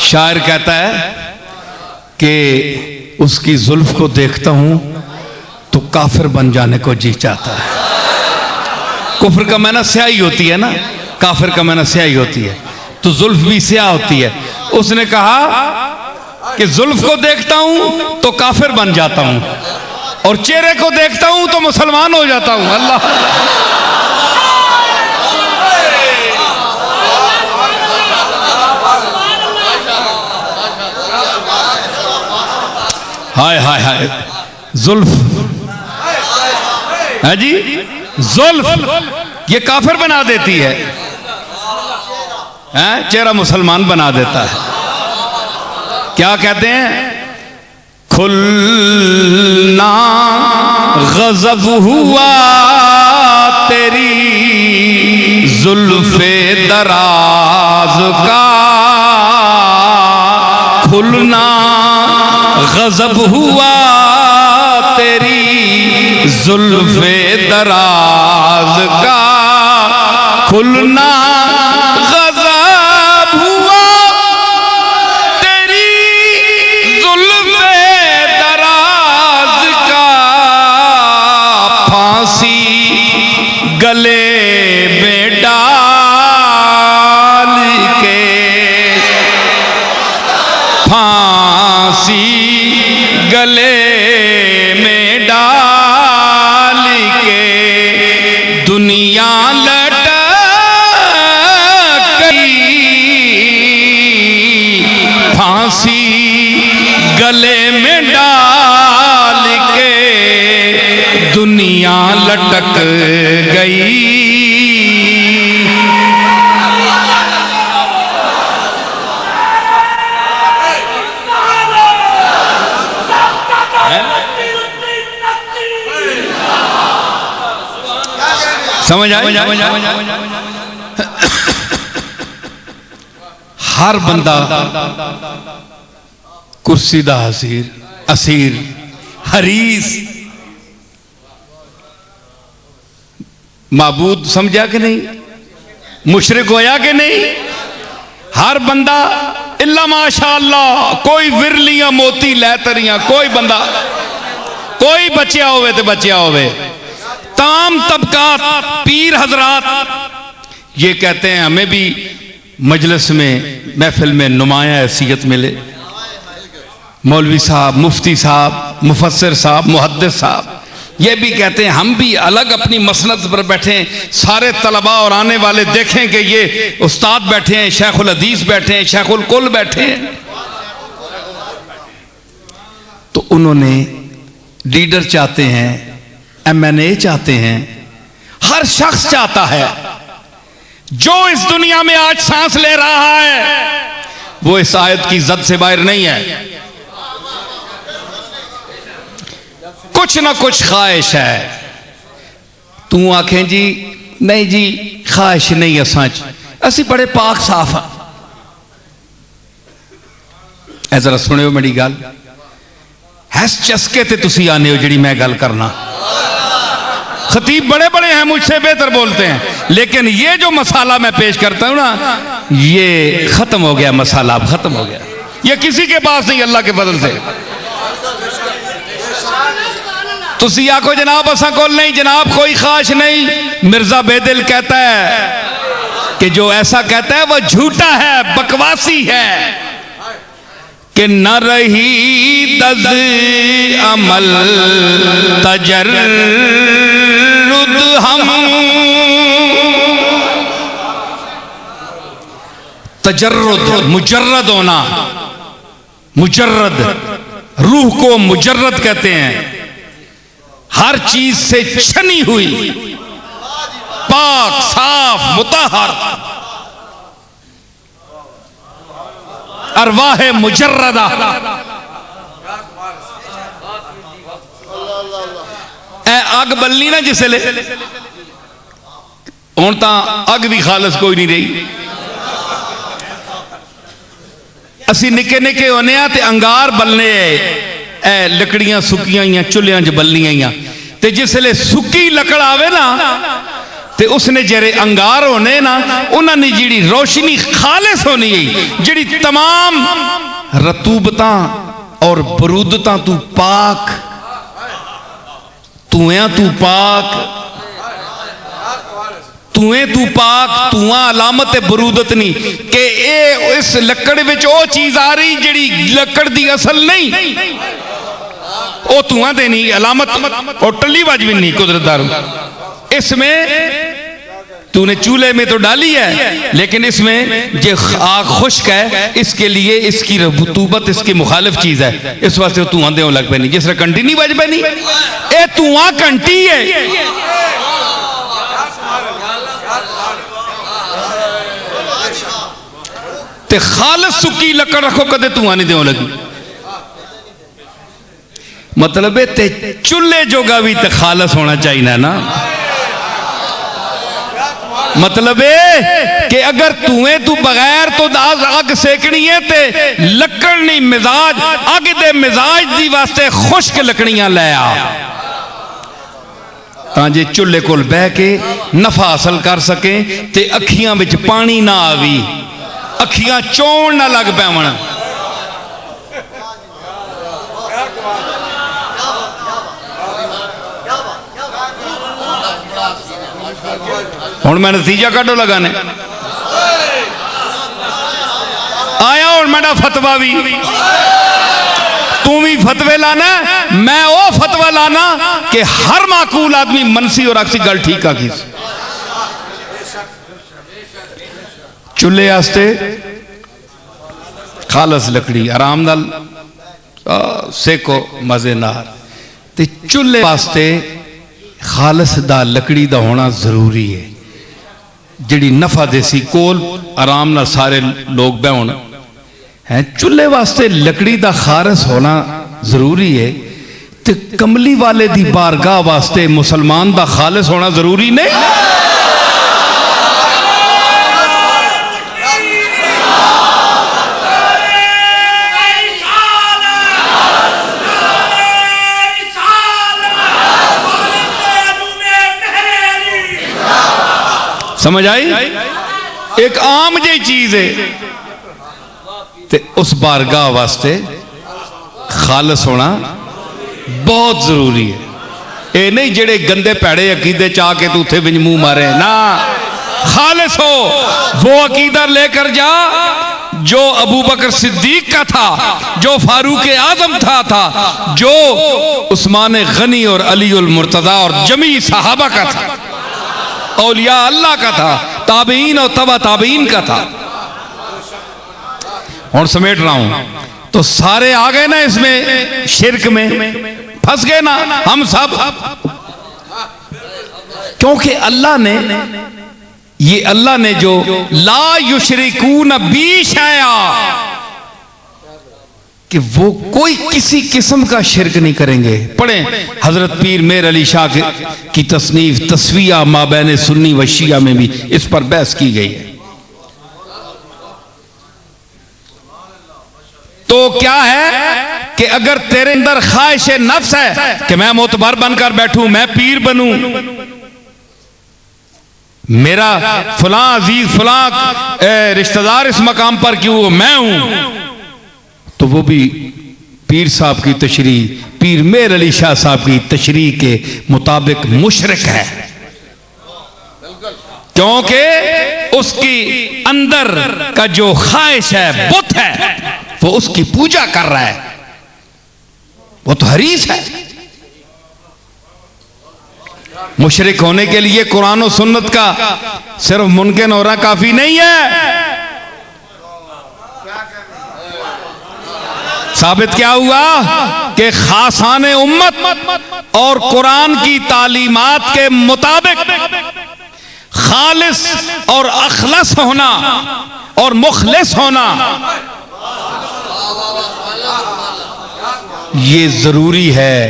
शायर कहता है कि उसकी जुल्फ को देखता हूं तो काफिर बन जाने को जी चाहता है। कुफर का माना स्याही होती है ना, काफिर का माना स्याही होती है, तो जुल्फ भी स्याह होती है। उसने कहा कि जुल्फ को देखता हूं तो काफिर बन जाता हूं और चेहरे को देखता हूं तो मुसलमान हो जाता हूं। अल्लाह हाय हाय हाय, जुल्फ है जी, जुल्फ ये काफिर बना देती है, चेहरा मुसलमान बना देता है। क्या कहते हैं? खुलना गजब हुआ तेरी जुल्फे दराज का, खुलना गजब हुआ तेरी जुल्फे दराज का, खुलना गजब हुआ तेरी जुल्फे दराज का, फांसी गले में डाल के, फांसी गले में डाल के दुनिया लटक गई, फांसी गले में डाल के दुनिया लटक गई। समझ आए? हर बंदा कुर्सी दा असीर हरीस माबूद समझा कि नहीं, मुशरिक होया कि नहीं? हर बंदा इल्ला माशाअल्लाह, कोई विरलियां मोती लैतरियां, कोई बंदा कोई बच्चा होवे तो बच्चा होवे, तमाम तबकात पीर हजरात ये कहते हैं हमें भी मजलिस में महफिल में नुमाया हैसियत मिले। मौलवी साहब, मुफ्ती साहब, मुफस्सिर साहब, मुहद्दिस साहब ये भी कहते हैं हम भी अलग अपनी मसनद पर बैठे, सारे तलबा और आने वाले देखें कि ये उस्ताद बैठे हैं, शेखुल हदीस बैठे हैं, शेखुल कुल बैठे हैं। तो उन्होंने लीडर चाहते हैं, MNA चाहते हैं, हर शख्स चाहता है जो इस दुनिया में आज सांस ले रहा है वो इस आयत की जद से बाहर नहीं है। कुछ ना कुछ ख्वाहिश है। तू आखें जी नहीं जी ख्वाहिश नहीं है, सच असी बड़े पाक साफ हाँ। ऐ जरा सुनियो मेरी गल, हैस चस्के ते तुसी आने हो जिहड़ी मैं गल करना। खतीब बड़े बड़े हैं, मुझसे बेहतर बोलते हैं, लेकिन ये जो मसाला मैं पेश करता हूं ना, ये खत्म हो गया, मसाला अब खत्म हो गया, ये किसी के पास नहीं, अल्लाह के फजल से। तुसी आखो जनाब असा कोल नहीं, जनाब कोई ख्वाहिश नहीं। मिर्जा बेदिल कहता है कि जो ऐसा कहता है वह झूठा है, बकवासी है, कि न रही दज अमल तजर्रुद हम, तजर्रुद मुजर्रद होना, मुजर्रद रूह को मुजर्रद कहते हैं, हर चीज से छनी हुई, पाक साफ मुताहर, अरवाह मुजर्रदा। ए अग बलनी ना जिसले हुण तां अग भी खालस कोई नहीं रही। असी निके निके होने ते अंगार बलने ए लकड़ियां सुकियां चुल्हियां च बलनियां, ते जिसले सुकी लकड़ आवे ना ते उसने जेरे अंगार होने ना उन्होंने जी रोशनी खालिस होनी है जी तमाम रतूबतां और बरूदतां तू पाक तुआ तू पाक तुए तू पाक तुआ अलामत बरूदत नहीं कि ए इस लकड़ विच ओ चीज आ रही जी लकड़ दी असल नहीं ओ तुआ दे नहीं अलामत और टली बाज भी नहीं कुदरतदार इसमें तूने चूल्हे में तो डाली है लेकिन इसमें जो आग खुश्क है इसके लिए इसकी रतूबत इसकी मुखालिफ चीज है इस वास्ते धुआं दे लग पैनी जिस तरह घंटी नहीं बज पैनी ये धुआं घंटी है ते खालिस सुकी लकड़ रखो कदे धुआं नहीं देव लगी मतलब है ते चूल्हे जोगा भी ते खालिस होना चाहिए ना मतलब है कि अगर तुए तू बगैर तो अग सेकनी है ते लकड़ नहीं मिजाज अग दे मिजाज दी वास्ते खुश्क लकड़ियां लै आ तां चूल्हे कोल बह के नफा हासिल कर सके ते अखियां विच पानी ना आवी अखियां चौन ना लग पैवन हुण मैं नतीजा काढो लगाने आया हूं मेरा फतवा भी तू भी फतवे लाना मैं वो फतवा लाना कि हर माकूल आदमी मनसी और अक्सी गल ठीक आखी चूल्हे वास्ते खालस लकड़ी आराम नाल सेको मजे नाल ते चूल्हे वास्ते खालस दा लकड़ी दा होना जरूरी है जिहड़ी नफा देसी कोल आराम नाल सारे लोग बहन है चूल्हे वास्ते लकड़ी दा खारस होना जरूरी है ते कमली वाले दी बारगाह वास्ते मुसलमान दा खालिस होना जरूरी नहीं समझ आई एक आम जी चीज है ते उस बारगाह वास्ते खालस होना बहुत जरूरी है ये नहीं जेड़े गंदे पैड़े अकीदे चाह के तू उथे बिच मुंह मारे ना खालिस हो वो अकीदा लेकर जा जो अबू बकर सिद्दीक का था जो फारूक आजम था जो उस्मान गनी और अली उल मुर्तजा और जमी सहाबा का था औलिया अल्लाह का था ताबीन और तबा ताबीन का था और समेट रहा हूं तो सारे आ गए ना इसमें शिरक में फंस गए ना हम सब क्योंकि अल्लाह ने जो ला युशरिकून बी शैआ कि वो कोई किसी किस्म का शिरक नहीं करेंगे पढ़े हजरत पीर मेर अली शाह की तसनीफ तस्वीया माबैन सुन्नी व शिया में भी इस पर बहस की गई है तो क्या है कि अगर तेरे अंदर ख्वाहिश नफ्स है कि मैं मोतबर बनकर बैठूं मैं पीर बनूं मेरा फलां अजीज फलां रिश्तेदार इस मकाम पर क्यों मैं हूं तो वो भी पीर साहब की तशरी पीर मेर अली शाह साहब की तशरी के मुताबिक मुशरिक है क्योंकि उसकी अंदर का जो ख्वाहिश है बुत है वो उसकी पूजा कर रहा है वो तो हरीस है मुशरिक होने के लिए कुरान और सुन्नत का सिर्फ मुनकिन होना काफी नहीं है साबित क्या हुआ कि खासाने उम्मत और कुरान की तालीमात के मुताबिक खालिस और अखलस होना और मुखलिस होना ये जरूरी है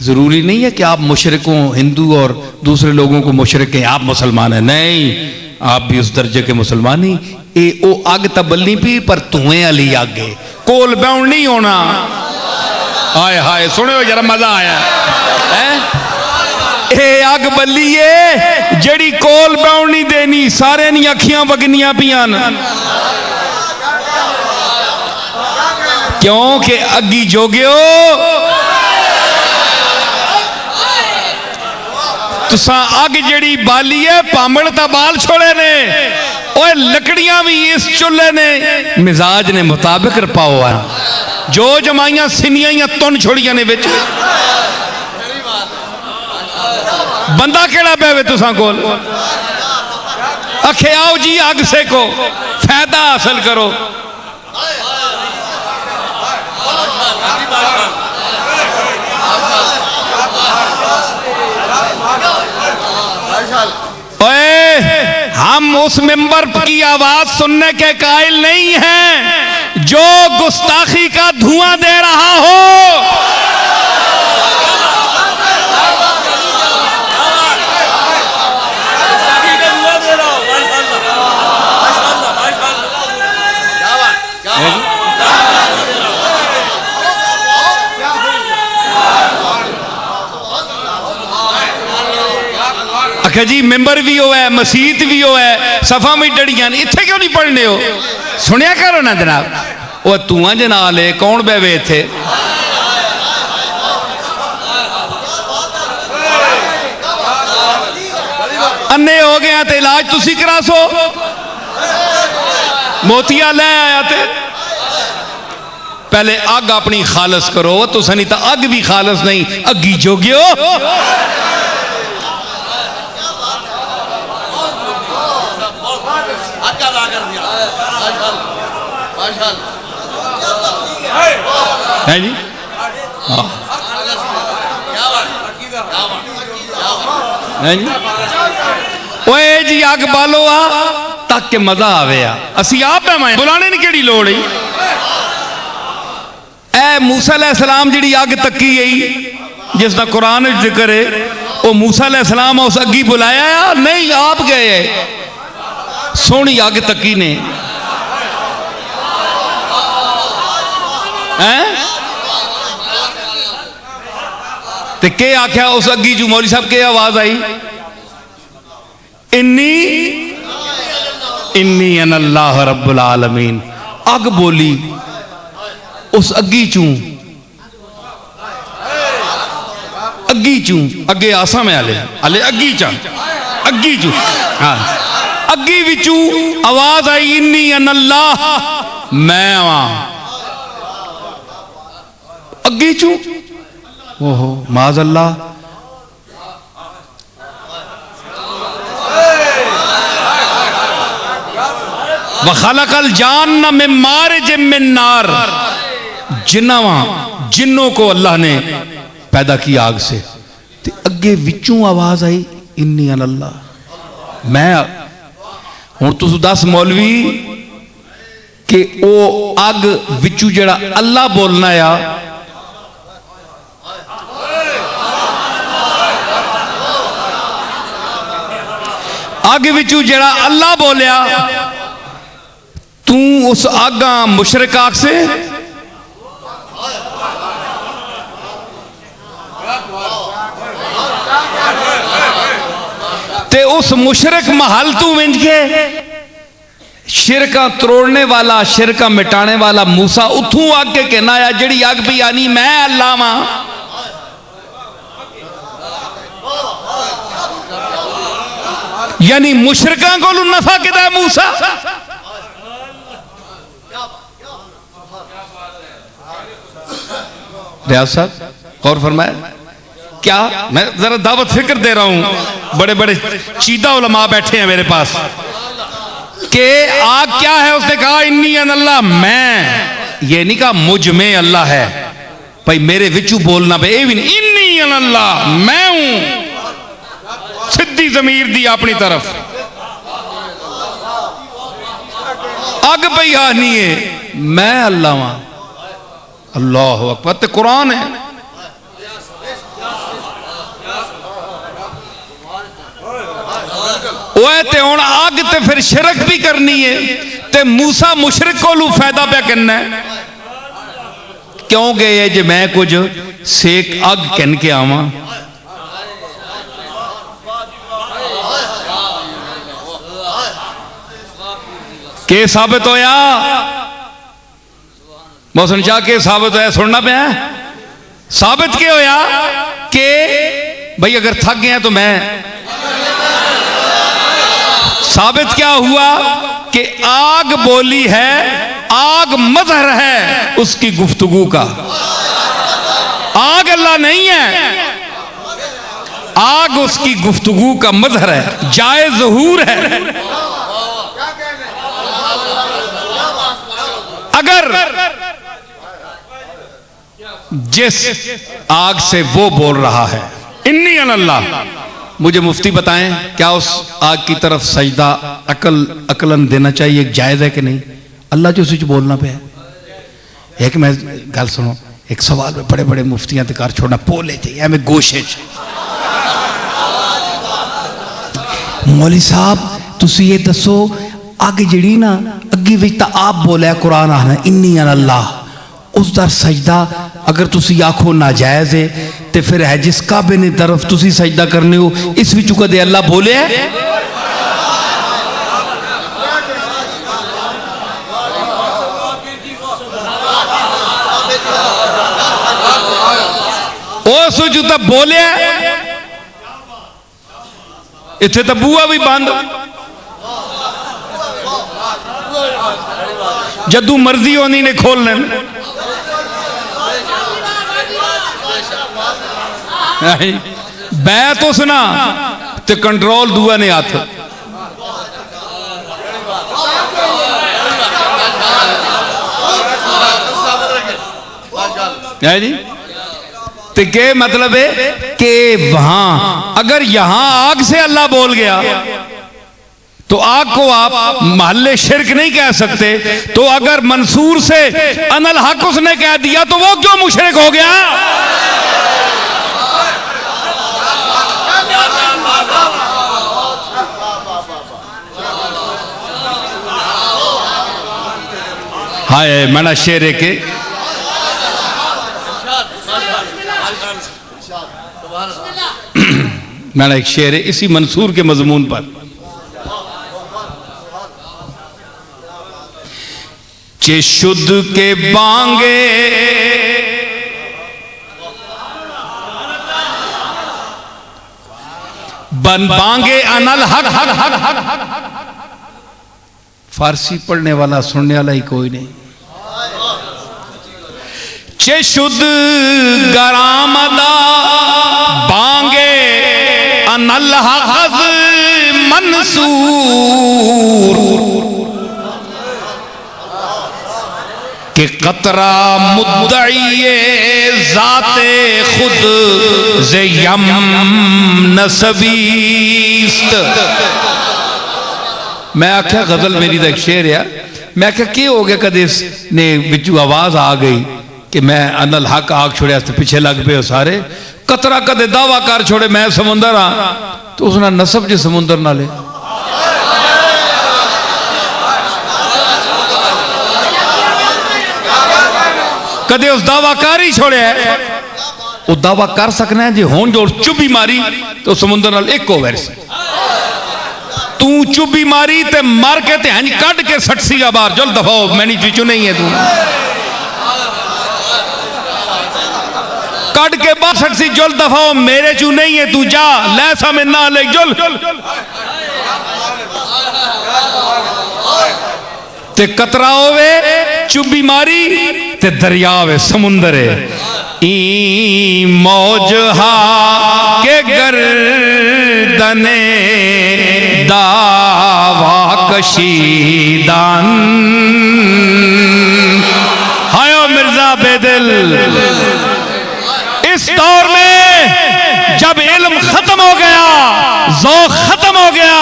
जरूरी नहीं है कि आप मुशरिकों हिंदू और दूसरे लोगों को मुशरिक हैं आप मुसलमान हैं नहीं आप भी उस दर्जे के मुसलमान ही ए ओ अग तबलनी पी पर धुएं वाली अग है कोल बैउन नहीं होना हाय हाय सुनो जरा मजा आया है ये अग बली है जड़ी कोल बाउण नहीं देनी, सारे दी अखियां वगनियां पियां क्योंकि अगी जोगियो तुसा अग जड़ी बाली है भामण ता बाल छोड़े ने और लकड़ियां भी इस चुल्हे ने मिजाज ने मुताबिक रपाओ है जो जमाइया सिनिया तुन छोड़िया ने बिच बंदा केड़ा पे तुसा कोल आखे आओ जी अग सेको फायदा हासिल करो। ओए हम उस मिंबर की आवाज सुनने के कायल नहीं हैं जो गुस्ताखी का धुआं दे रहा हो। आखिर जी मिंबर भी हो है, मसीत भी हो है, सफा में डड़ियां इत्थे क्यों नहीं पढ़ने हो? सुनिया करो ना जनाब, वो धुआं जना ले कौन बेवे इत्थे? अन्ने हो गया तो इलाज तुसी करा सो, मोतिया ले आया ते पहले अग अपनी खालस करो। तुसा नहीं तो अग भी खालस नहीं, अगी जोगियो। है जी है जी ओए जी अग बालो आ ताकि मजा आवे आ असी आप मैं बुलाने की केड़ी लोड़ है। ए मूसा अलैहिस्सलाम जिहड़ी अग तकी गई जिसका कुरान जिक्र है वो मूसा अलैहिस्सलाम उस अगी बुलाया नहीं आप गए सोहनी अग तकी ने ते के आख्या उस अगी चू मौली साहब के आवाज आई इन्नी इन्नी अल्लाह रब्बुल आलमीन। अग बोली उस अगी चू अगे आसा में आले आले अगी चू हाँ अगी विचू आवाज आई इन्नी अल्लाह मैं वहां अगी चू ओहो माज अल्लाह वखलकल जान्न मिन मारिज मिन नार। जिन्नों को अल्लाह ने पैदा किया आग से ते अगे विचों आवाज आई इन्नी अल्लाह मैं। हुण तुस दस मौलवी कि ओ अग विचू जड़ा अल्लाह बोलना आ अग विचू जड़ा अल्लाह बोलिया तू उस आगा मुशरिक आग से ते उस मुशरिक महल तू विंज के शिरका तोड़ने वाला शिरका मिटाने वाला मूसा उथू आग के कहना आया जड़ी अग भी आनी मैं अल्लाह वां। यानी मुशरिकां को नफा किदा मूसा रियाज साहब गौर फरमाया क्या मैं जरा दावत फिक्र दे रहा हूं बड़े बड़े चीदा उलमा बैठे हैं मेरे पास कि आग क्या है उसने कहा इन्नी अल्लाह मैं ये नहीं कहा मुझ में अल्लाह है भाई मेरे विचू बोलना पे ये भी नहीं इन्नी अल्लाह मैं हूं सिद्धी जमीर दी अपनी तरफ अग पई आनी है मैं अल्लाह वहां अल्लाह अकबर ते कुरान है। ओए ते हुण अग ते फिर शिरक भी करनी है ते मूसा मुशरिक को फायदा पे करना है क्यों गए जे मैं कुछ सेक अग कन के आवा के साबित होया मोहसिन शाह के साबित होया सुनना पे साबित के होया कि भाई अगर थक गए तो मैं साबित क्या हुआ कि आग बोली है, आग मजहर है उसकी गुफ्तगू का। आग अल्लाह नहीं है, आग उसकी गुफ्तगू का मजहर है, जाए ज़हूर है। अगर जिस आग से वो बोल रहा है इन्नी अल्लाह, मुझे मुफ्ती बताएं क्या उस आग की तरफ सजदा अकलन देना चाहिए, एक जायज़ है कि नहीं? अल्लाह जो कुछ बोलना पे है। एक मैं गल सुनो, एक सवाल में बड़े बड़े मुफ्तियां ते कर छोड़ना पोले चाहिए मैं गोशे मौली साहब तुसी ये दसो अग जड़ी ना अग्गी विच तां आप बोलिया कुरान आना इन्नी अल्लाह, उसका सजदा अगर तुसी आखो नाजायज है तो फिर है जिस काबे ने तरफ तुसी सजदा करने हो इस विचों कदे अल्लाह बोले है? उस विचों तो बोले इत्थे तो बूआ भी बंद, जदू मर्जी होनी ने खोल लेना। बै तो सुना ते कंट्रोल दुआ ने हाथ है जी। तो के मतलब है कि वहां अगर यहां आग से अल्लाह बोल गया तो आग को आप महल्ले शिरक नहीं कह सकते, तो अगर मंसूर से अनल हक उसने कह दिया तो वो क्यों मुशरिक हो गया? हाय मना शेरे के मैंने एक शेर है इसी मंसूर के मजमून पर। चे शुद्ध के बांगे बन बांगे अनल हक हक हक हक हक। फारसी पढ़ने वाला सुनने वाला ही कोई नहीं। चे शुद्ध गरामदा बांगे अनल हक मंसूर कि कतरा मुद्दई ज़ाते खुद ज़े यम नसबीस्त। मैं आख्या गजल मेरी तो एक शेर है, मैं आख्या क्या हो गया कदे ने बिचू आवाज आ गई कि मैं अनल हक आग छोड़े तो पीछे लग पे हो सारे। कतरा कदे दावा कर छोड़े मैं समुंदर हाँ, तो उसने नसब जो समुंदर नाले कदे उस दावा कर ही छोड़े है। वो दावा कर सकना है जी हों जो चुभी मारी तो समुंदर नाल एक हो वैसे तू चुभी मारी ते मर के ते हंज कट के सटसी जा बाहर चल दफाओ मैनी चीचू नहीं है तू कट के बाहर सटसी जुल दफाओ मेरे चू नहीं है तू जा लैसा में ना ले जुल ते कतरा होवे चुभी मारी ते दरिया वे समुंदर है। ई मौज हा के गर्दने दावा कशीदान। हायो मिर्जा बेदिल, इस दौर में जब इल्म खत्म हो गया, ज़ौक़ खत्म हो गया,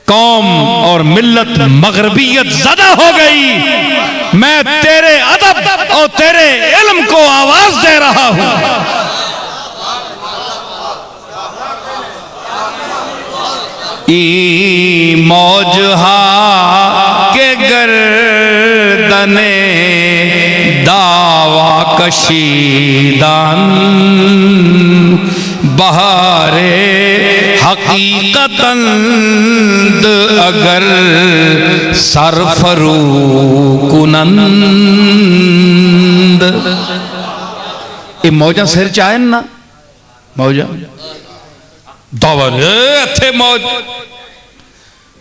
कौम और मिल्लत मगरबियत ज़दा हो गई, मैं तेरे अदब और तेरे इल्म को आवाज दे रहा हूं। ई मौज हा के गर्दने दावा कशीदान बहारे हकीकतन अगर सरफरू कुनंद। ये मौजा सिर च आए ना, मौजा दवर इत्थे मौज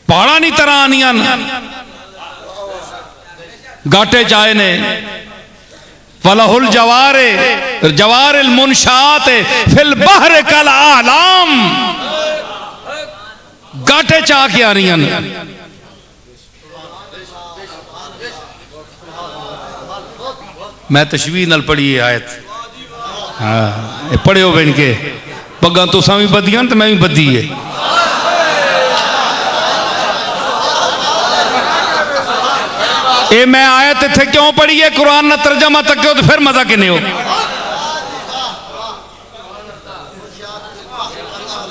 पहाड़ा नहीं तरह आनियां गाटे चाए ने। फलहुल जवारे जवारिल मुनशात फिल बहर कल आलाम। गाटे चाह के आ रही हैं। मैं तशबीह नाल पढ़ी है आयत। हाँ पढ़ियो बन के पग्गा तुसा भी बदियां तो मैं भी बदी है। ये मैं आयत इत्थे क्यों पढ़ी है, कुरान ना तर्जमा तक तो फिर मजा किने हो।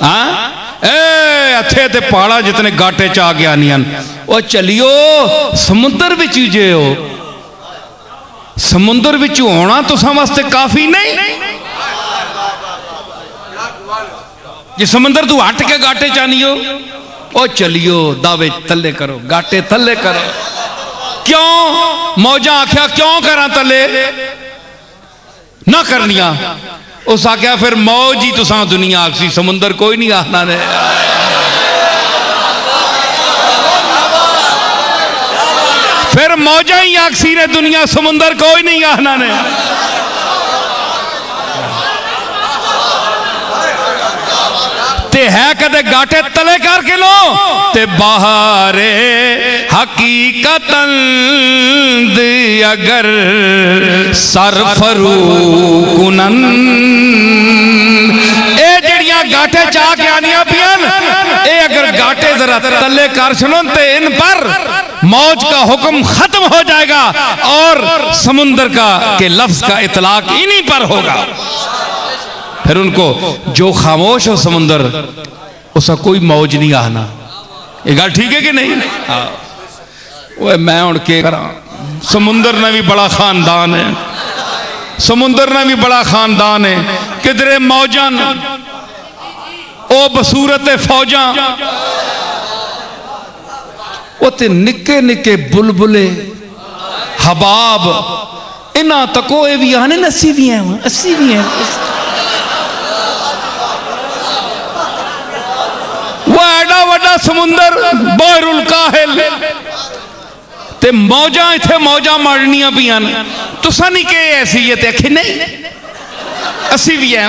हाँ अच्छे ते पहाड़ा जितने गाटे चा के आनियां वो चलियो समुद्र विच जे हो। समुद्र विच होना तुसां वास्ते काफी नहीं। जे समुद्र तू हट के गाटे चानियो ओ चलियो दावे तले करो, गाटे तले करो। क्यों मौजा आख्या क्यों करा तले ना करनिया। उस आख्या फिर मौज ही तुसा दुनिया आखसी, समुंदर कोई नहीं आखना ने। फिर मौजा ही आखसी ने दुनिया, समुंदर कोई नहीं आखना ने। ते है कदे गाटे तले करके लो ते बाहरे हकीकतन दे अगर सरफरू कुनन। ए जड़ियां गाटे चाह के आनिया पियन ए अगर गाटे जरा तले कर सुनो ते इन पर मौज का हुक्म खत्म हो जाएगा और समुंदर का के लफ्ज का इतलाक इन्हीं पर होगा। फिर उनको जो खामोश हो समुंदर उसका कोई मौज नहीं आना। ये गल ठीक है कि नहीं। हाँ वो मैं उड़ के करा। समुंदर ने भी बड़ा खानदान है, समुंदर ने भी बड़ा खानदान है। किधरे मौजन ओ बसूरत फौजा वो ते निके निके बुलबुले हबाब इन्ना तको ये भी आने अस्सी भी हैं, अस्सी भी हैं। वो एडा वड्डा समुंदर बहरुल काहिल ते मौजा इत्थे मौजा मारनियां पियां तुसा नहीं के ऐसी है ते आखी नहीं अस्सी भी है।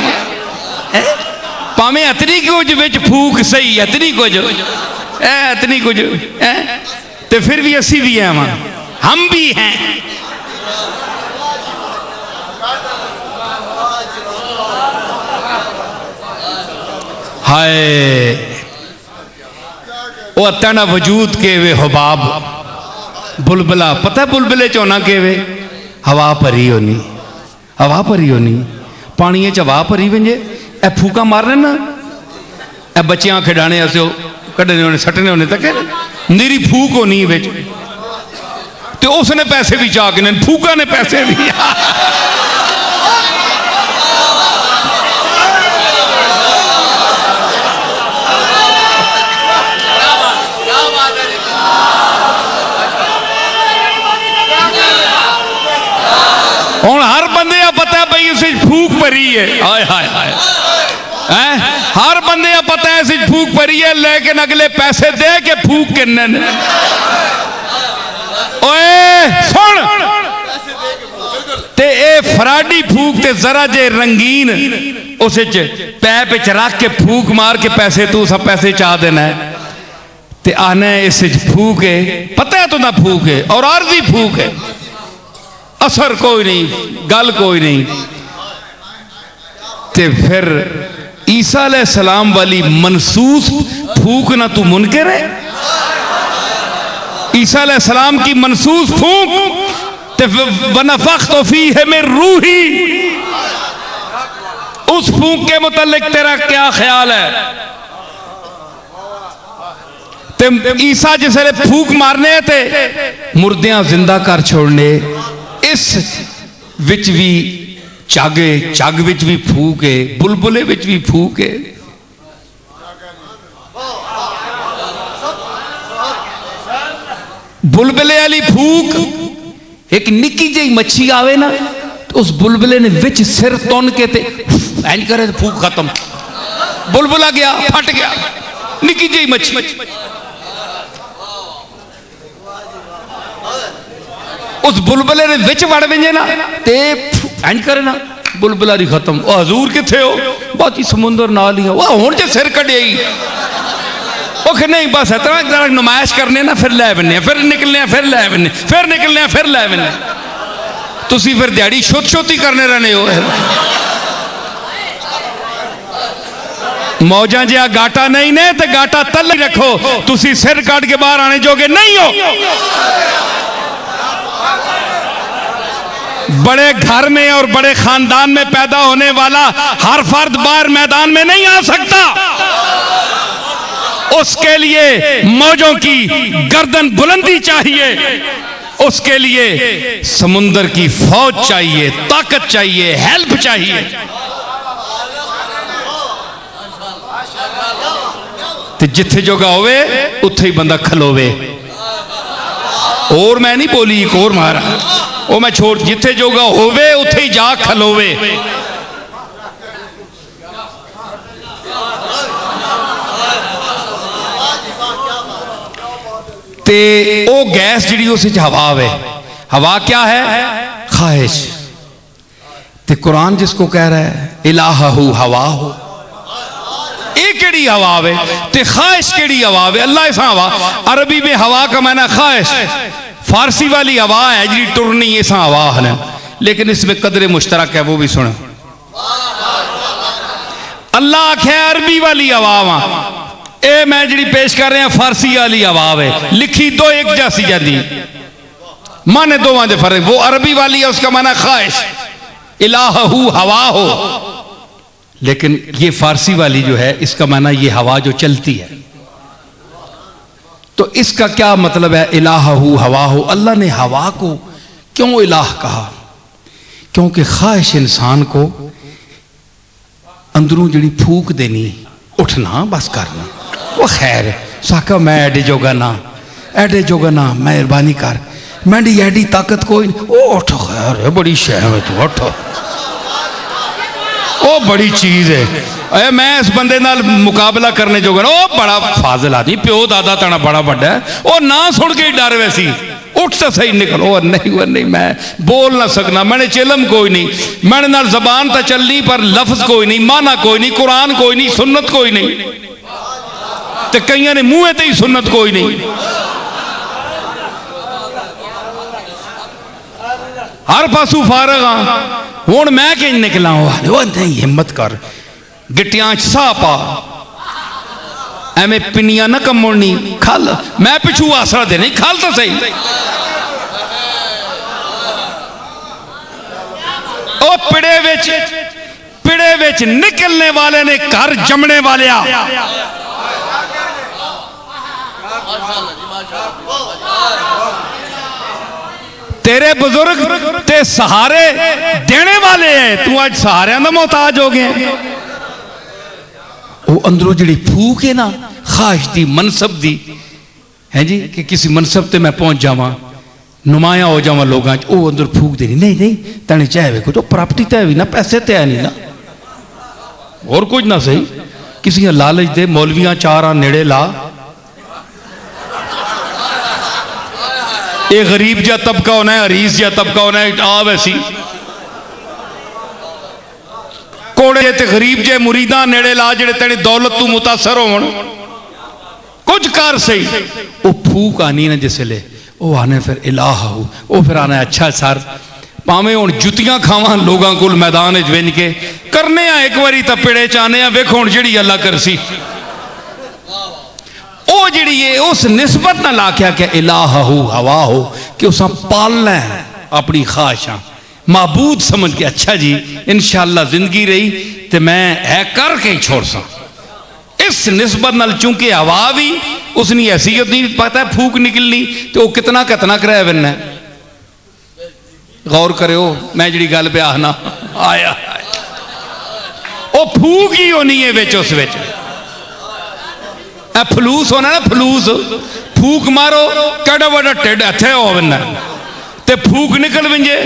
भावें अतनी कुछ विच फूक सही अतनी कुछ इतनी कुछ ते फिर भी असी भी हैं, हम भी हैं। हाय वो अतना वजूद के वे हबाब बुलबुला। पता है बुलबुले चोना के वे हवा भरी होनी, हवा भरी होनी पानी च हवा भरी वंजे ए फूका मारने ना ए बच्चियां खिडाने असो कढ़ने होने सटने होने तक निरी फूक होनी बिच ते उसने पैसे भी चाह के फूका ने पैसे भी। हुण हर बंदे का पता है भाई इस फूक भरी है। हाय हाय हाय हर बंदे का पता है इस फूक भरी है, लेकिन अगले पैसे दे के फूक किन्ने ने। ओए सुन ते ए फराडी फूक ते जरा जे रंगीन उस पैप च रख के फूक मार के पैसे तू सब पैसे चाह देना है ते आने इस फूक है। पता है तू ना फूक है और आरजी फूक है, असर कोई नहीं, गल कोई नहीं। ते फिर ईसा अलैहिस्सलाम वाली मनसूस फूक ना तू मुनकर है। ईसा अलैहिस्सलाम की मनसूस फूक ते वनफ़ख़्तु फ़ीहि मिन रूही, उस फूक के मुतालिक तेरा क्या ख्याल है। ते ईसा जिसले फूक मारने थे मुर्दियां जिंदा कर छोड़ने, इस विच भी चागे चग विच भी फूक है, बुलबुले विच भी फूक है। बुलबुले वाली फूक, एक निक्की जी मच्छी आवे ना तो उस बुलबुले ने विच सिर तुन के ते इंज करे फूक खत्म, बुलबुला गया, फट गया। निक्की जी मच्छी उस बुलबुले ने विच वड़ वेंजे ना ते इंज करे ना बुलबुला ही खत्म। ओ हजूर किथे हो? बाकी समुंदर नाल ही हो। हुण जे सिर कढ़िया ही नहीं, बस इतना जरा नुमाइश करने ना, फिर लै बने, फिर निकलने, फिर लै बने, फिर निकलने, फिर लै बने। तुसी फिर दिहाड़ी शुद्ध ही करने रहने हो। मौजा जिहा गाटा नहीं ने तो गाटा तल ही रखो, तुसी सिर काट के बाहर आने जोगे नहीं हो। बड़े घर में और बड़े खानदान में पैदा होने वाला हर फर्द बाहर मैदान में नहीं आ सकता। उसके लिए मौजों की गर्दन बुलंदी चाहिए, उसके लिए समुंदर की फौज चाहिए, ताकत चाहिए, हेल्प चाहिए। तो जिथे जोगा होवे उत्थे ही बंदा खलोवे। और मैं नहीं बोली, एक और मारा वो मैं छोड़, जिथे जोगा होवे उत्थे ही जा खलोवे। ते ओ गैस जी उस हवा है, हवा क्या है? ख्वाहिश। ते कुरान जिसको कह रहा है इलाहू हवा हो, ये केड़ी हवा है? ते ख्वाहिश केड़ी हवा है? अल्लाह ऐसा हवा, अरबी में हवा का माना ख्वाहिश, फारसी वाली हवा है जी टुरनी, ऐसा हवा है, लेकिन इसमें कदरे मुश्तरक है, वो भी सुने। अल्लाह आख्या अरबी वाली हवा वहां, ए मैं जी पेश कर रहा फारसी वाली हवा है, लिखी दो एक जैसी जाती, माने दोवां दे फर्क। वो अरबी वाली है, उसका माना ख्वाहिश, इलाहू हवा हो, लेकिन ये फारसी वाली जो है इसका माना ये हवा जो चलती है। तो इसका क्या मतलब है? इलाहू हवा हो। अल्लाह ने हवा को क्यों इलाह कहा? क्योंकि ख्वाहिश इंसान को अंदरों जी फूक देनी, उठना बस करना, वो खैर साका मैं एडे जोगा ना, एडे जोगा ना, मेहरबानी कर, मैं एडी ताकत कोई नहीं, ओ उठ खैर बड़ी शह में तू उठ, ओ बड़ी चीज है, मैं इस बंदे नाल मुकाबला करने जोगा ना, ओ बड़ा फाजिल आदमी, प्यो दादा तना बड़ा बड़ा है, ओ ना सुन के ही डर वैसी, उठ तो सही निकल। ओ नहीं वो नहीं, मैं बोल ना सकना, मैंने चिलम कोई नहीं, मैंने नाल जबान तो चलनी पर लफ्ज कोई नहीं, माना कोई नहीं, कुरान कोई नहीं, सुन्नत कोई नहीं, तो कई ने मुंह ते ही सुन्नत कोई नहीं। हर पासू फारग हाँ, हुण मैं कि निकला वो नहीं, हिम्मत कर, गिट्टियां साह पा, एवें पिनिया ना कमुड़नी, खल, मैं पिछू आसरा दे नहीं, खल तो सही। ओ पिड़े विच निकलने वाले ने घर जमने वाले तेरे बुजुर्ग ते सहारे देने वाले है, तू आज सहारियां दा मोहताज हो गया। वो अंदरों जी फूक है ना ख्वाहिश दी, मनसब दी है जी, कि किसी मनसब ते मैं पहुंच जावा, नुमाया हो जावा लोगों, वो अंदर फूक देनी, नहीं नहीं तेने चाहे कुछ, तो प्राप्ति तो है भी ना, पैसे तो है नहीं ना, और कुछ ना सही, किसी लालच दे मौलवियां चार नेड़े ला, ये गरीब जा तबका होना है, हरीस जा तबका होना है, आ वैसी कोड़े ते गरीब जे मुरीदा नेड़े ला, जेड़े तेरी दौलत तू मुतासर होण, कुछ कर सही, वो फूक आनी ना जिसले, वो आने फिर इलाहू, वो फिर आना अच्छा सर, भावें हुण जुतियां खावां लोगों को मैदान विंज के, करने आ एक बारी तो पिड़े चाने आ, वेखो हुण जिहड़ी अल्लाह करसी, वो जिहड़ी है उस निस्बत ना ला के क्या इलाहू हवा हो, कि उस पालना है अपनी ख्वाहिशां, माबूद समझ के, अच्छा जी इंशाअल्लाह जिंदगी रही तो मैं है करके ही छोड़ सा, इस निस्बत नाल, चूंकि हवा भी उसनी हैसियत नहीं पता है, फूक निकलनी तो वो कितना कितना कराया बनना। गौर करो मैं जी गल पे आखना आया, वो फूक ही होनी है बिच, उस फलूस होना ना, फलूस फूक मारो केड़ा बड़ा ढिड इत्थे हो वन्ना ते फूक निकल विंजे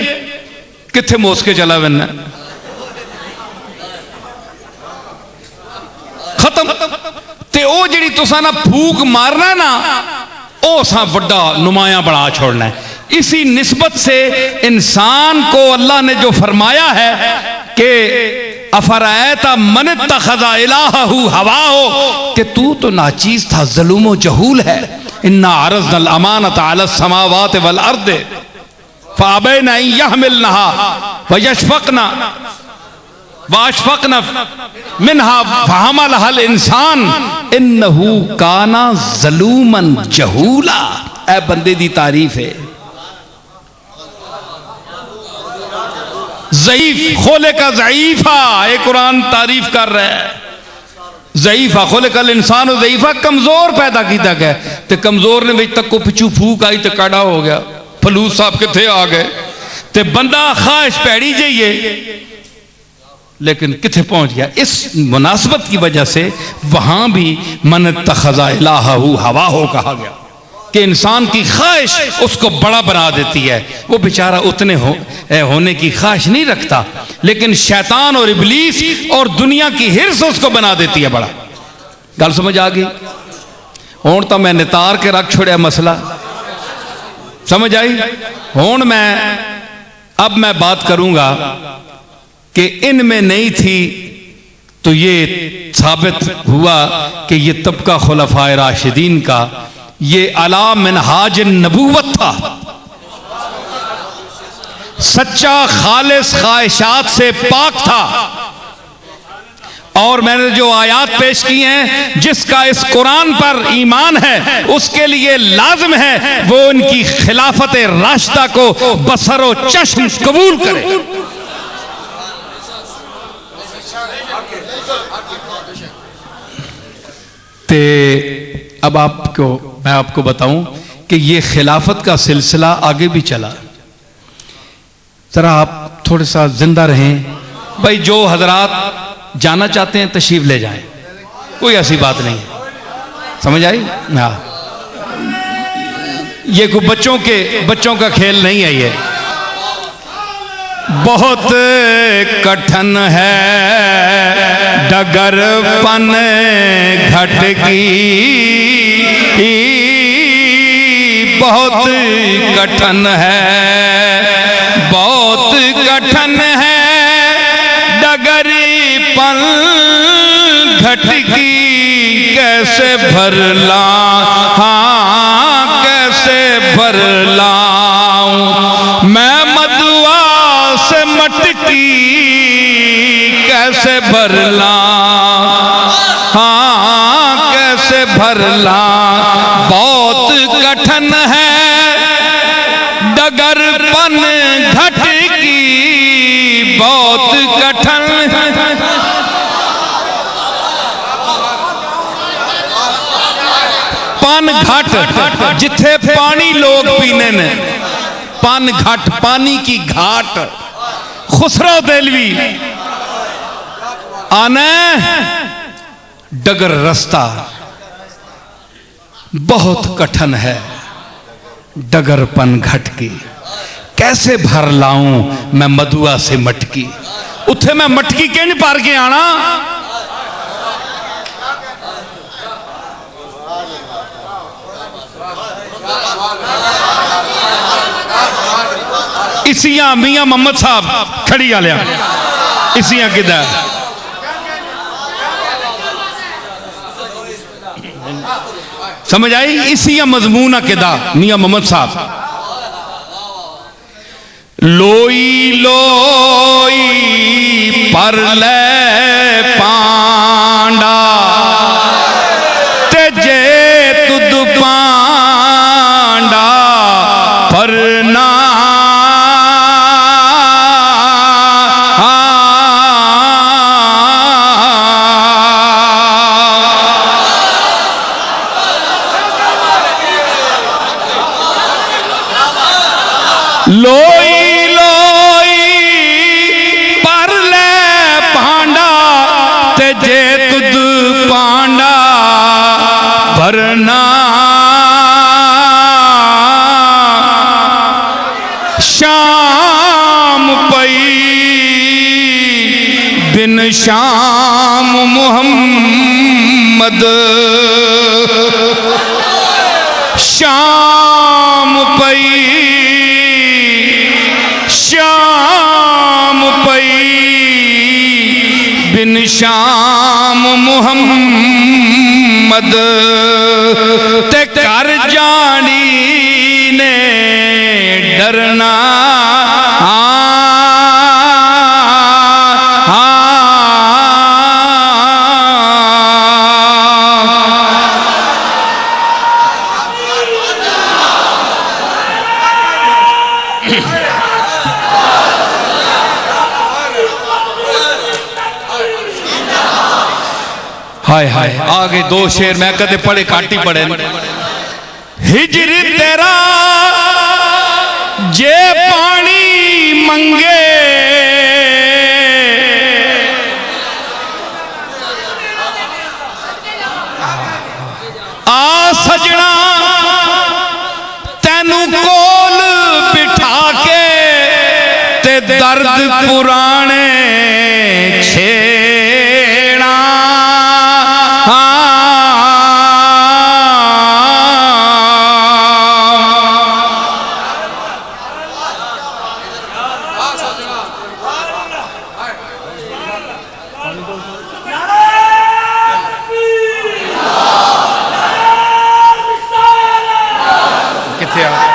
कित्थे मोस के चला वन्ना खत्म। ते ओ जिहड़ी तुसां ना फूक मारना ना ओ सा वड्डा नुमाया बना छोड़ना है। इसी निस्बत से इंसान को अल्लाह ने जो फरमाया है कि अफरायता मन तखज़ा इलाहहु हवाहु, कि तू तो नाचीज था, ज़ुल्म व जहूल है। इन्ना अरज़नल अमानत अला समावाति वल अर्द फ़अबैना अन यहमिलनहा वयशफ़क़ना वाशफ़क़ना मिनहा फ़हमलहल इंसान इन्नहु काना ज़लूमन जहूला। ऐ बंदे दी तारीफ है। ज़ईफ खोले का ज़ईफा, ये कुरान तारीफ कर रहा है। ज़ईफा खोले कल इंसान ज़ईफा, कमजोर पैदा किया गया। तो कमजोर ने तक को पिछू फूक आई तो काड़ा हो गया, फलूस साहब किथे आ गए। तो बंदा ख्वाहिश पैड़ी जाइए लेकिन किथे पहुंच गया। इस मुनासबत की वजह से वहां भी मन तखज़ा इलाहहु हवाहु कहा गया कि इंसान की ख्वाहिश उसको बड़ा बना देती है। वो बेचारा उतने होने की ख्वाहिश नहीं रखता, लेकिन शैतान और इब्लीस और दुनिया की हिर्स उसको बना देती है बड़ा। गल समझ आ गई? हुण तो मैं नितार के रख छोड़िया मसला, समझ आई? हुण अब मैं बात करूंगा कि इनमें नहीं थी तो ये साबित हुआ कि ये तबका खुलफाए राशिदीन का ये अला मिनहाज नबूवत था, सच्चा खालिस ख्वाहिशात से पाक था। और मैंने जो आयात पेश की हैं, जिसका इस कुरान पर ईमान है उसके लिए लाजिम है वो इनकी खिलाफत राशिदा को बसरो चश्म कबूल करे। ते अब मैं आपको बताऊं कि ये खिलाफत का सिलसिला आगे भी चला। जरा आप थोड़ा सा जिंदा रहें भाई। जो हजरात जाना चाहते हैं तशरीफ ले जाएं, कोई ऐसी बात नहीं है, समझ आई? हाँ, ये कोई बच्चों का खेल नहीं है। ये बहुत कठिन है डगरपन घटकी, बहुत कठिन है, बहुत कठिन है डगरपन घटकी। कैसे भरला, हाँ कैसे भरलाऊं मैं मदुआ से मटकी, कैसे भरला, हाँ कैसे भरला। बहुत कठिन है डगरपन घटकी, बहुत कठिन। पान घाट जिथे पानी लोग पीने ने, पान घाट पानी की घाट। खुसरो देलवी आने डगर रास्ता, बहुत कठिन है डगरपन घटकी। कैसे भर लाऊं मैं मदुआ से मटकी, उथे मैं मटकी किंज भर के आना। इसियां मियां मोहम्मद साहब खड़ी आलिया, इसियां किधर समझ आई? इसियां मजमून किदा मियां मोहम्मद साहब। लोई लोई पर ले पांडा ते जे तुद पांडा पर ना लोई लोई पर ले शाम पई बिन शाम मुहम्मद, शाम पई शाम पई बिन शाम मुहम्मद, ते कर जानी ने डरना हाय हाय। आगे दो शेर मैं कदे पढ़े काटी पढ़े। हिजर तेरा जे पानी मंगे, आ सजना तेनू कोल बिठा के, ते दर्द पुराने छेड़ा।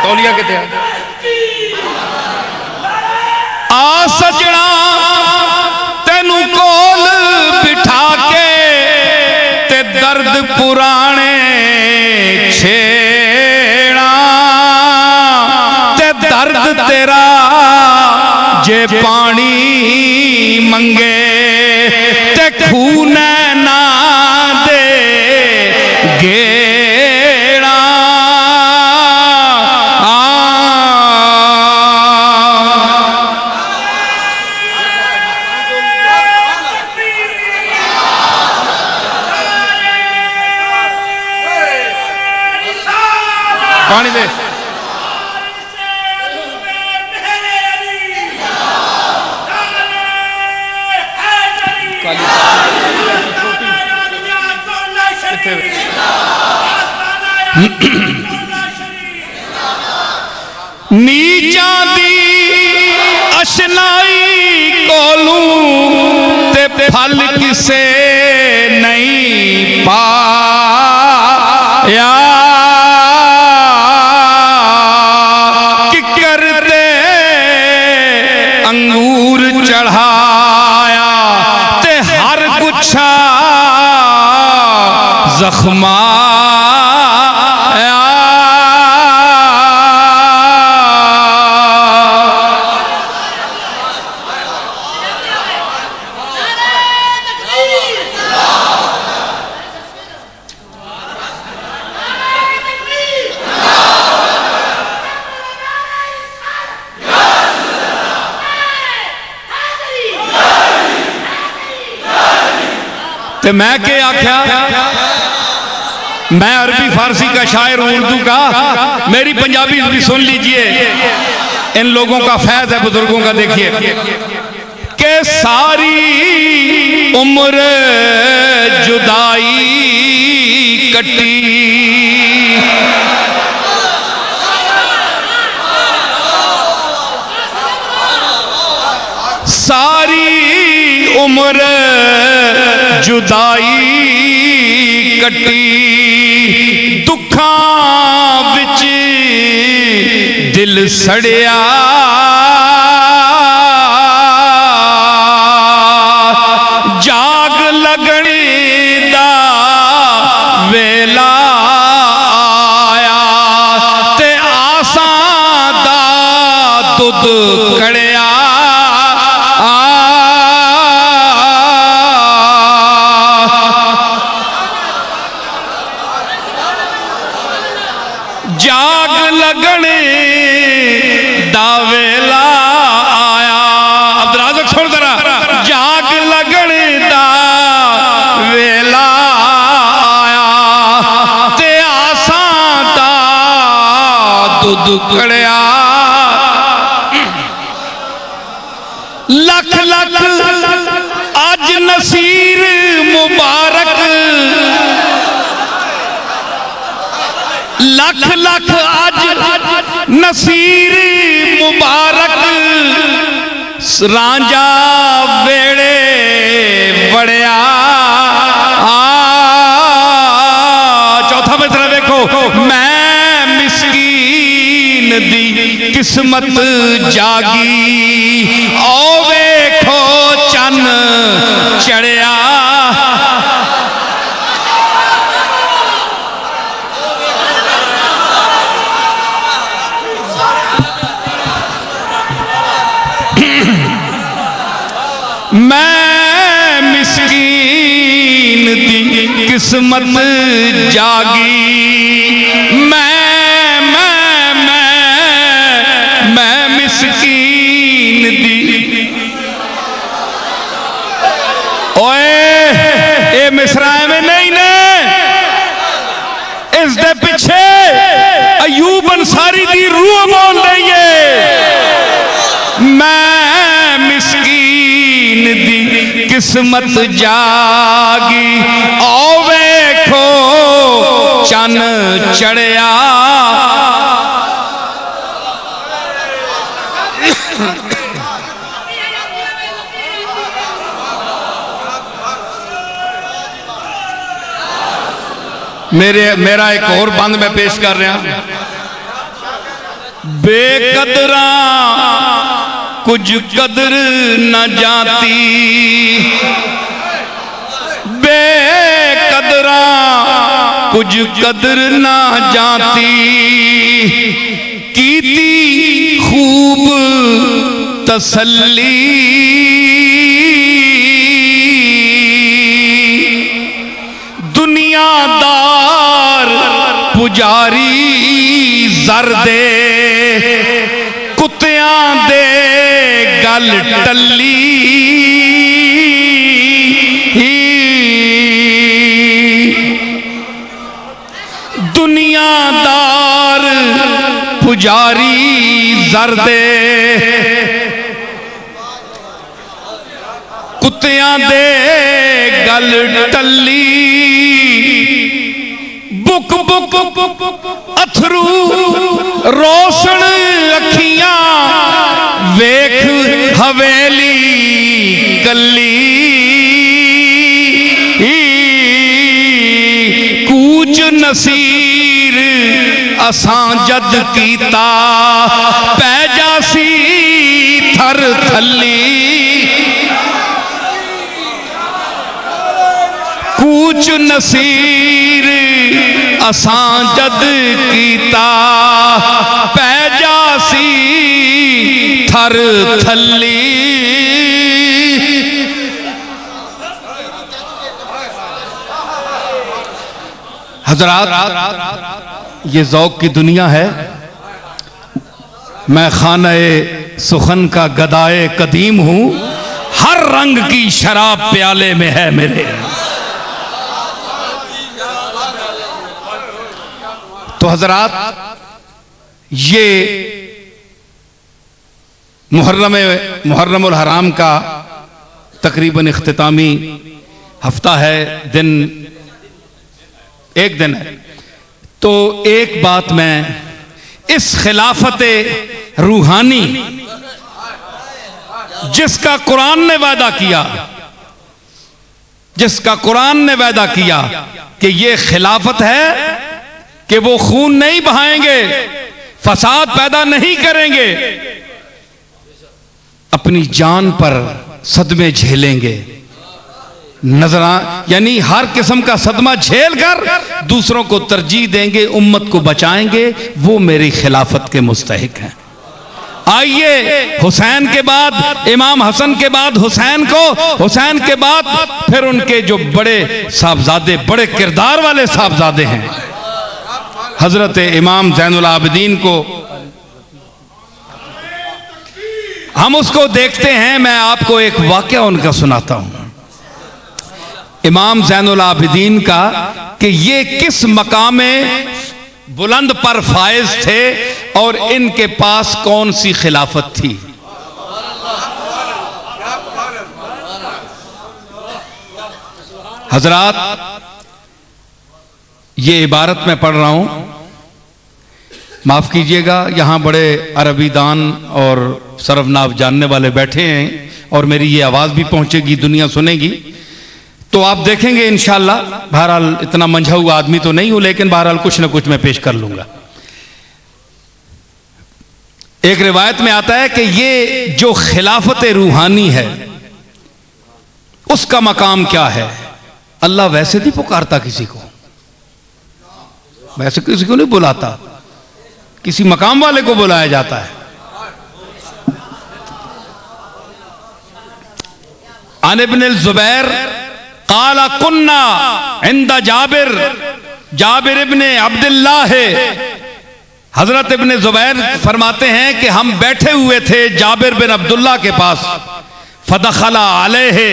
तौलिया किथे आ सजना तेनू कोल बिठा के, ते दर्द पुराने छेड़ा, ते दर्द तेरा जे पानी मंगे, ते खून ना दे गेड़ा। पानी दे नीचा दी अशनाई कोलू, ते फल किसे नहीं पाया, अंगूर चढ़ाया, ते हर गुच्छा जख्माया। तो मैं क्या आख्या, मैं अरबी फारसी का शायर हूं, उर्दू का, मेरी पंजाबी भी सुन लीजिए। इन लोगों का फैज है बुजुर्गों का। देखिए कि सारी उम्र जुदाई कटी, सारी उम्र जुदाई कटी, दुखां विच दिल सड़िया, जाग लगनी दा वेला आया, ते आसां दा दुध कड़िया। जाग लगने दावेला आया। अब्दुल छोड़ करा, जाग लगने दा वेला आया, ते आसां दा दुध कड़िया। लख लख अज नसीर मुबारक, लख लख अज नसीर मुबारक, रांझा वेड़े बड़िया। चौथा मिसरा देखो, मैं मिसकीन दी किस्मत जागी, ओ वेखो चन चढ़िया। मैं मिस्कीन दी किस्मत जागी, मैं मिस्कीन दी। ओए ये मिसरा में नहीं ने, इस दे पिछे अयूब अंसारी दी रूह बोल रही है। मैं मिस्कीन दी किस्मत जागी, ओ वेखो चन चढ़िया। मेरा एक और बंद मैं पेश कर रहा। बेकदरा कुछ कदर न जाती, बेकदरा कुछ कदर न जाती, कीती खूब तसल्ली, दुनियादार पुजारी जर दे, कुत्तियां दे गल टल्ली। दुनियादार पुजारी जर दे, कुत्तियां दे गल टल्ली। बुक बुक अथरू रोशन अखियां, वेख हवेली कली। कूच नसीर असां जद कीता, पै जासी थर थली। कूच नसीर असां जद कीता, पै जासी थर थली। हजरात, ये ज़ौक़ की दुनिया है। मैं खाना-ए सुखन का गदाए कदीम हूं, हर रंग की शराब प्याले में है मेरे। तो हजरात, ये मुहर्रमुल हराम का तकरीबन इख्तितामी हफ्ता है, एक दिन है। तो एक बात मैं इस खिलाफत रूहानी जिसका कुरान ने वादा किया, जिसका कुरान ने वादा किया कि ये खिलाफत है कि वो खून नहीं बहाएंगे, फसाद पैदा नहीं करेंगे, अपनी जान पर सदमे झेलेंगे, यानी हर किस्म का सदमा झेल कर दूसरों को तरजीह देंगे, उम्मत को बचाएंगे, वो मेरी खिलाफत के मुस्तहिक हैं। आइए, हुसैन के बाद इमाम हसन के बाद हुसैन को, हुसैन के बाद फिर उनके जो बड़े साहबजादे, बड़े किरदार वाले साहबजादे हैं, हजरत इमाम ज़ैनुल आबिदीन को हम उसको देखते हैं। मैं आपको एक वाक़या उनका सुनाता हूं, इमाम ज़ैनुल आबिदीन का, कि ये किस मकामे बुलंद पर फायज थे और इनके पास कौन सी खिलाफत थी। हजरात, ये इबारत मैं पढ़ रहा हूं, माफ कीजिएगा, यहां बड़े अरबी दान और सरवनाव जानने वाले बैठे हैं और मेरी ये आवाज भी पहुंचेगी, दुनिया सुनेगी, तो आप देखेंगे इंशाअल्लाह। बहरहाल इतना मंझा हुआ आदमी तो नहीं हूं, लेकिन बहरहाल कुछ ना कुछ मैं पेश कर लूंगा। एक रिवायत में आता है कि ये जो खिलाफत रूहानी है उसका मकाम क्या है। अल्लाह वैसे नहीं पुकारता किसी को, वैसे किसी को नहीं बुलाता, किसी मकाम वाले को बुलाया जाता है। अन इब्न ज़ुबैर क़ाला कुन्ना इंदा जाबिर इब्न अब्दुल्लाह है। हजरत इब्न ज़ुबैर फरमाते हैं कि हम बैठे हुए थे जाबिर बिन अब्दुल्लाह के पास। फदखला अलैहि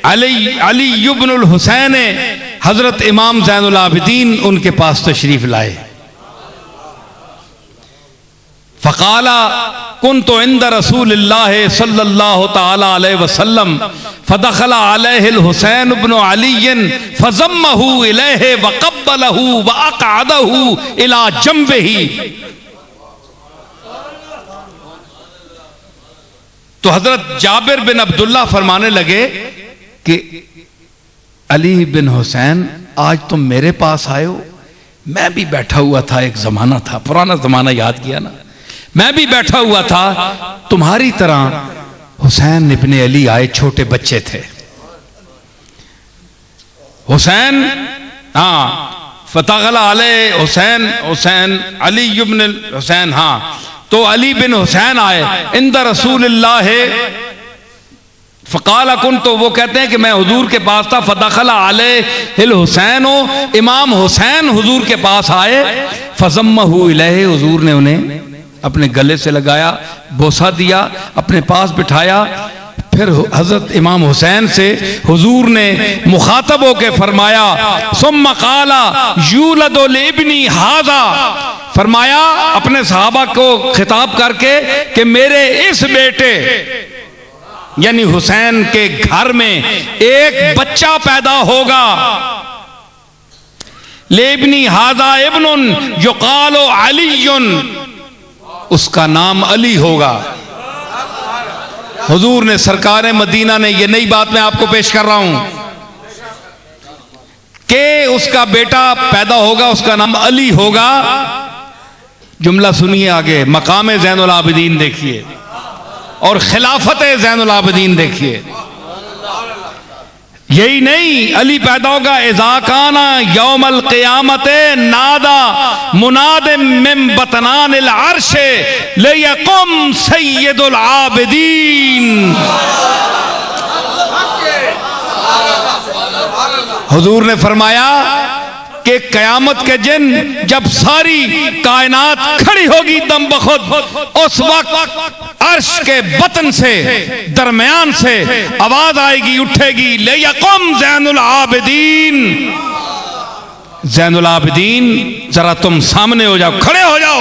अली इब्नुल हुसैन, हजरत इमाम ज़ैनुल आबिदीन उनके पास तशरीफ लाए। फ़क़ाला कुन्तु इंद रसूलिल्लाह सल्लल्लाहु तआला अलैहि वसल्लम फदखला अलैहिल हुसैन इब्नु अली फज़म्महु इलैहि वक़ब्बलहु वअक़अदहु इला जंबिही। तो हजरत जाबिर बिन अब्दुल्ला फरमाने लगे कि अली बिन हुसैन, आज तुम मेरे पास आए हो, मैं भी बैठा हुआ था, एक जमाना था, पुराना जमाना याद किया ना, मैं भी बैठा हुआ था, तुम्हारी तरह हुसैन इब्ने अली आए, छोटे बच्चे थे हुसैन। हाँ, फतगला अले हुसैन अली इब्न हुसैन, हाँ, तो अली बिन हुसैन आए इंदा रसूलिल्लाह। फ़क़ाला कुन, तो वो कहते हैं कि मैं हुजूर के पास था। फदखला अलैहिल हुसैन, इमाम हुसैन हुजूर के पास आए। फज़म्महु इलैहि, हुजूर ने उन्हें अपने गले से लगाया, बोसा दिया, अपने पास बिठाया। फिर हजरत इमाम हुसैन से हुजूर ने मुखातब होके फरमाया, सुम्मा क़ाला यूलदु लिब्नी हाज़ा, फरमाया अपने सहाबा को खिताब करके कि मेरे इस बेटे यानी हुसैन के घर में एक बच्चा पैदा होगा। लेबनी हाजा इब्नुन युकालो अलीयुन, उसका नाम अली होगा। हुजूर ने, सरकार मदीना ने, ये नई बात मैं आपको पेश कर रहा हूं कि उसका बेटा पैदा होगा, उसका नाम अली होगा। जुमला सुनिए आगे, मकाम ज़ैनुल आबिदीन देखिए और खिलाफत ज़ैनुल आबिदीन देखिए। यही नहीं, अली पैदा होगा। इज़ा काना यौमल क़ियामत नादा मुनाद मिन बतनानिल अर्श लियकुम सय्यदुल आबिदीन। हुजूर ने फरमाया कि कयामत के दिन जब सारी कायनात खड़ी होगी दम बखुद, उस वक्त अर्श के बतन से, दरमियान से आवाज आएगी, उठेगी, ले यकुम ज़ैनुल आबिदीन। ज़ैनुल आबिदीन, जरा तुम सामने हो जाओ, खड़े हो जाओ।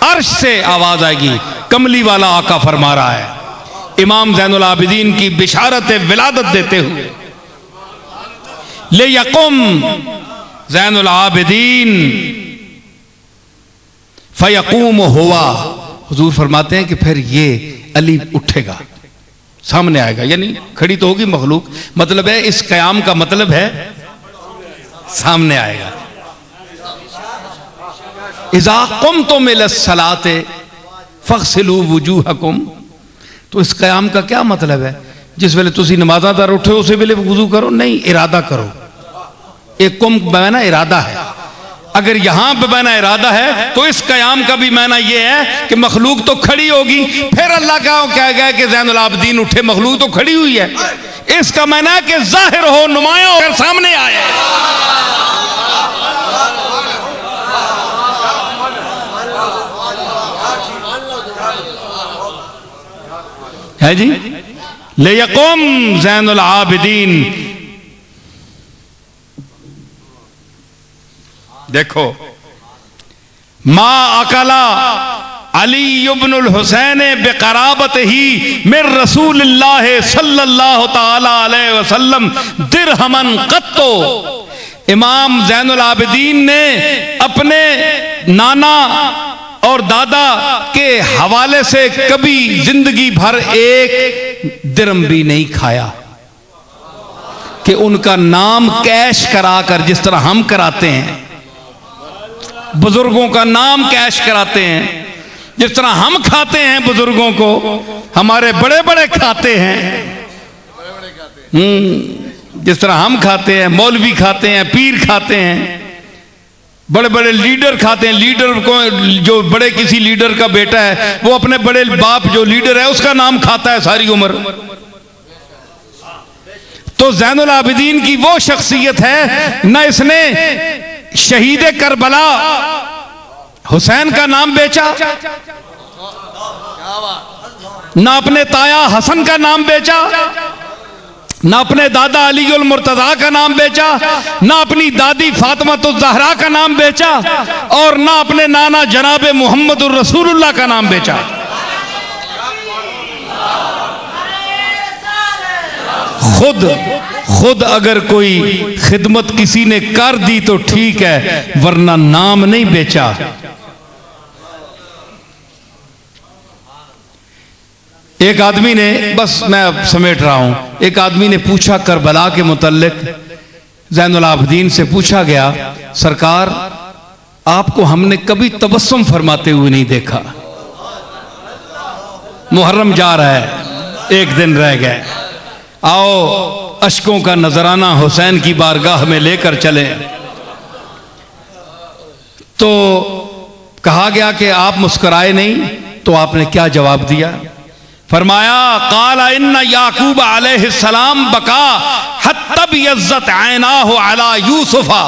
अर्श से आवाज आएगी। कमली वाला आका फरमा रहा है, इमाम ज़ैनुल आबिदीन की बिशारत विलादत देते हुए, ले यकुम ज़ैनुल आबिदीन फयकूम हुआ। हुजूर फरमाते हैं कि फिर ये अली उठेगा, सामने आएगा, यानी खड़ी तो होगी मखलूक, मतलब है इस कयाम का मतलब है सामने आएगा। इज़ा कुमतुम इलस्सलाते फ़ग़सिलू वुजूहकुम, तो इस कयाम का क्या मतलब है? जिस वेले तुसी नमाज़ां दा उठे उस वेले वुजू करो नहीं, इरादा करो। एक कुम बयाना इरादा है। अगर यहां पे बयाना इरादा है तो इस कयाम का भी माना यह है कि मखलूक तो खड़ी होगी। फिर अल्लाह का क्या गया कि ज़ैनुल आबिदीन उठे, मखलूक तो खड़ी हुई है। इसका माना है कि जाहिर हो, नुमाया होकर सामने आए। है जी, ले यकुम ज़ैनुल आबिदीन। देखो, मा अकला अली इब्नुल हुसैन बेक़राबत ही मिर रसूलिल्लाह सल्लल्लाहु ताला अलैहि वसल्लम दिरहमन कत्तो। इमाम ज़ैनुल आबिदीन ने अपने नाना और दादा के हवाले से कभी जिंदगी भर एक दिरहम भी नहीं खाया कि उनका नाम कैश कराकर, जिस तरह हम कराते हैं, बुजुर्गों का नाम कैश कराते हैं, जिस तरह हम खाते हैं बुजुर्गों को, हमारे बड़े बड़े खाते हैं, जिस तरह हम खाते हैं, मौलवी खाते हैं, पीर खाते हैं, बड़े बड़े लीडर खाते हैं। लीडर को, जो बड़े किसी लीडर का बेटा है, वो अपने बड़े बाप जो लीडर है उसका नाम खाता है सारी उम्र। तो ज़ैनुल आबिदीन की वो शख्सियत है, न इसने शहीद करबला हुसैन का नाम बेचा, न अपने ताया हसन का नाम बेचा, न अपने दादा अली उल मुर्तजा का नाम बेचा, न अपनी दादी फातिमा तो ज़हरा का नाम बेचा, और न अपने नाना जनाब मुहम्मदुर रसूलुल्लाह का नाम बेचा। खुद अगर कोई खिदमत किसी ने कर दी तो ठीक है, वरना नाम नहीं बेचा। एक आदमी ने, बस मैं अब समेट रहा हूं, एक आदमी ने पूछा करबला के मुतल्लिक, ज़ैनुल आबिदीन से पूछा गया, सरकार आपको हमने कभी तबस्सुम फरमाते हुए नहीं देखा। मुहर्रम जा रहा है, एक दिन रह गए, आओ अश्कों का नजराना हुसैन की बारगाह में लेकर चले। तो कहा गया कि आप मुस्कुराए नहीं, तो आपने क्या जवाब दिया? फरमाया, काला इन्ना याकूब अलैहिस्सलाम बका हत्ता बियज़्ज़त ऐनाहु अला यूसुफा।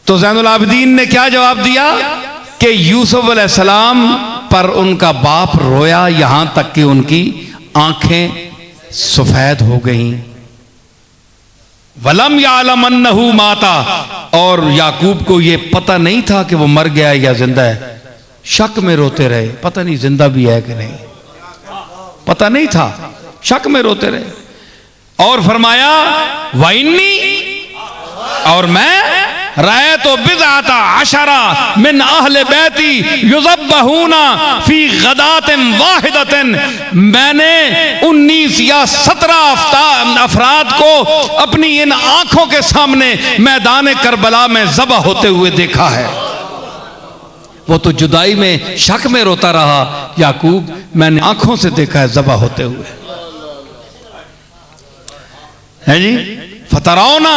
तो ज़ैनुल आबिदीन ने क्या जवाब दिया कि यूसुफ अलैहिस्सलाम पर उनका बाप रोया, यहां तक कि उनकी आंखें सफेद हो गईं। वलम यालम अन्नहु माता, और याकूब को यह पता नहीं था कि वो मर गया या जिंदा है। शक में रोते रहे, पता नहीं जिंदा भी है कि नहीं, पता नहीं था, शक में रोते रहे। और फरमाया, वइन्नी, और मैं राय तो बिज़अता अशरा मिन अहले बैती युज़ब्बहूना फी गदातिन वाहिदतिन, मैंने 19 या 17 अफराद को अपनी इन आंखों के सामने मैदान करबला में ज़बह होते हुए देखा है। वो तो जुदाई में शक में रोता रहा, याकूब मैंने आंखों से देखा है ज़बह होते हुए, है जी। फतरौना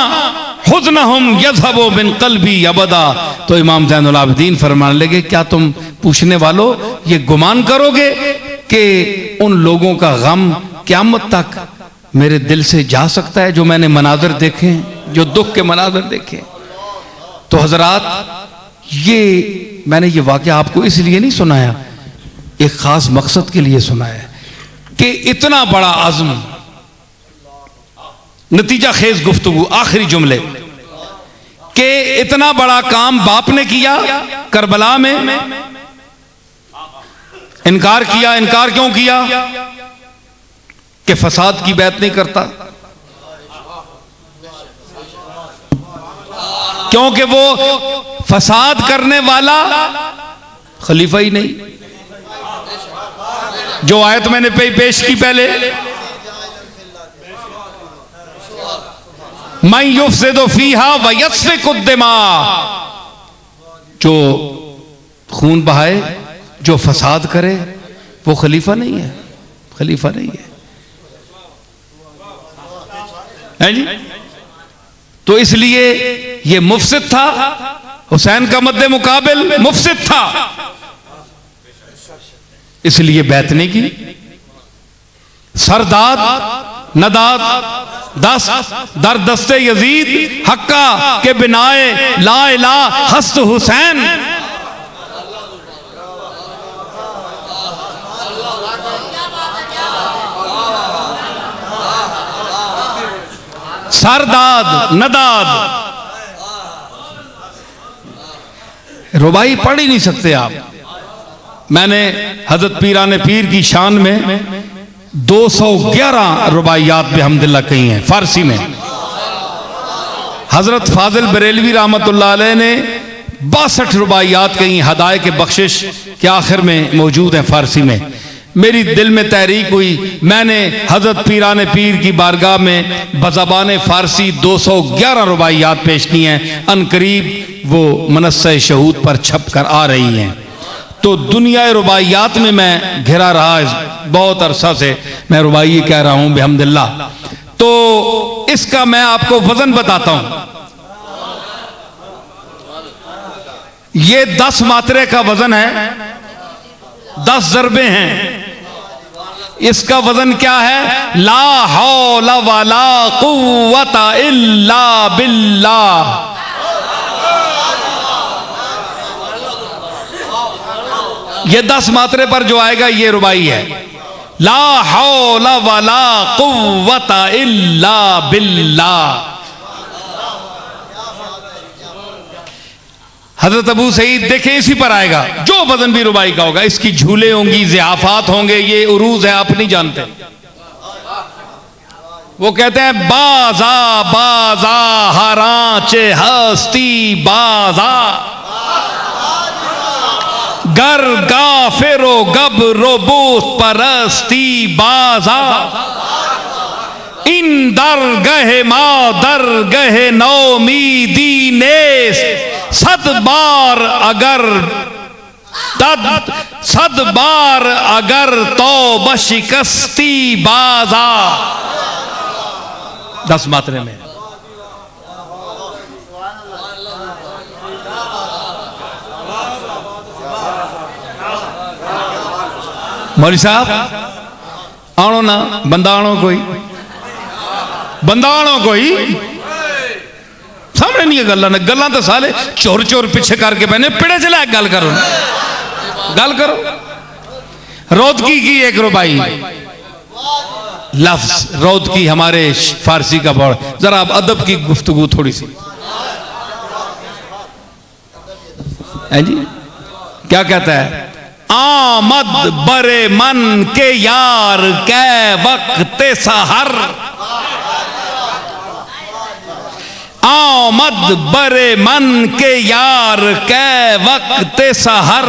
हुज़्नहुम यज़हबु बिन क़ल्बी अबदा। तो इमाम ज़ैनुल आबिदीन फरमाने लगे, क्या तुम पूछने वालों ये गुमान करोगे कि उन लोगों का गम क़यामत तक मेरे दिल से जा सकता है जो मैंने मनाज़र देखे, जो दुख के मनाज़र देखे? तो हज़रात, ये मैंने ये वाक़या आपको इसलिए नहीं सुनाया, एक ख़ास मकसद के लिए सुनाया कि इतना बड़ा अज़्म, नतीजा खेज गुफ्तगू, आखिरी जुमले, कि इतना बड़ा काम बाप ने किया करबला में, इनकार किया। इनकार क्यों किया? कि फसाद की बैत नहीं करता, क्योंकि वो फसाद करने वाला खलीफा ही नहीं। जो आयत मैंने पेश की पहले, मैं युफ्सिदु फीहा व यस्फिकु दिमा, जो खून बहाए, जो फसाद करे, वो खलीफा नहीं है, खलीफा नहीं है जी। तो इसलिए ये मुफसिद था, हुसैन का मद्दे मुकाबिल मुफसिद था, इसलिए बैत नहीं की। सरदाद नदाद 10 दर दस्ते यजीद हक्का के बिनाए ला इला हस्त हुसैन। सरदाद नदाद रुबाई पढ़ ही नहीं सकते आप। मैंने हजरत पीराने पीर की शान में 211 रुबाइयात बिहम्दिल्लाह कही हैं फारसी में। हजरत फाजिल बरेलवी रहमतुल्लाह अलैह ने 62 रुबाइयात कही हदाए के बख्शिश के आखिर में मौजूद हैं फारसी में। मेरी दिल में तहरीक हुई, मैंने हजरत पीराने पीर की बारगाह में बज़बान फारसी 211 रुबाइयात पेश की हैं। अनकरीब वो मनस्से शहूद पर छप कर आ रही हैं। तो दुनिया रुबाइयात में मैं घिरा रहा इस बहुत अरसा से, मैं रुबाई कह रहा हूं बिहम्दिल्लाह। तो इसका मैं आपको वजन बताता हूं। ये 10 मात्रे का वजन है, 10 ज़रबे हैं। इसका वजन क्या है? ला हौला वला कुव्वता इल्ला बिल्लाह। ये 10 मात्रे पर जो आएगा ये रुबाई है। ला हौला वला कुव्वता इल्ला बिल्लाह। हजरत अबू सईद देखें इसी पर आएगा, जो वजन भी रुबाई का होगा। इसकी झूले होंगी, ज़ियाफ़ात होंगे, ये उरूज है, आप नहीं जानते। वो कहते हैं बाजा बाजा हराचे हस्ती बाजा गर गाफिरो गब रोबूत परस्ती बाजा इन दर गहे मा दर गहे नौमीदी नेस सद बार अगर तद सद बार अगर तो बशिकस्ती बाजा। 10 मात्रे में। मौलवी साहब आणो ना, बंदा आणो कोई, बंदा आणो कोई। सामने नहीं गल्ला, गल्ला तो साले चोर चोर पीछे करके पहने पिड़े चला। गल करो, गल करो। रौदकी की एक रुबाई लफ्ज, रौदकी हमारे फारसी का पढ़, जरा अब अदब की गुफ्तगू थोड़ी सी है जी। क्या कहता है? आमद बरे मन के यार कै वक्त सहर, आमद बरे मन के यार कै वक्त सहर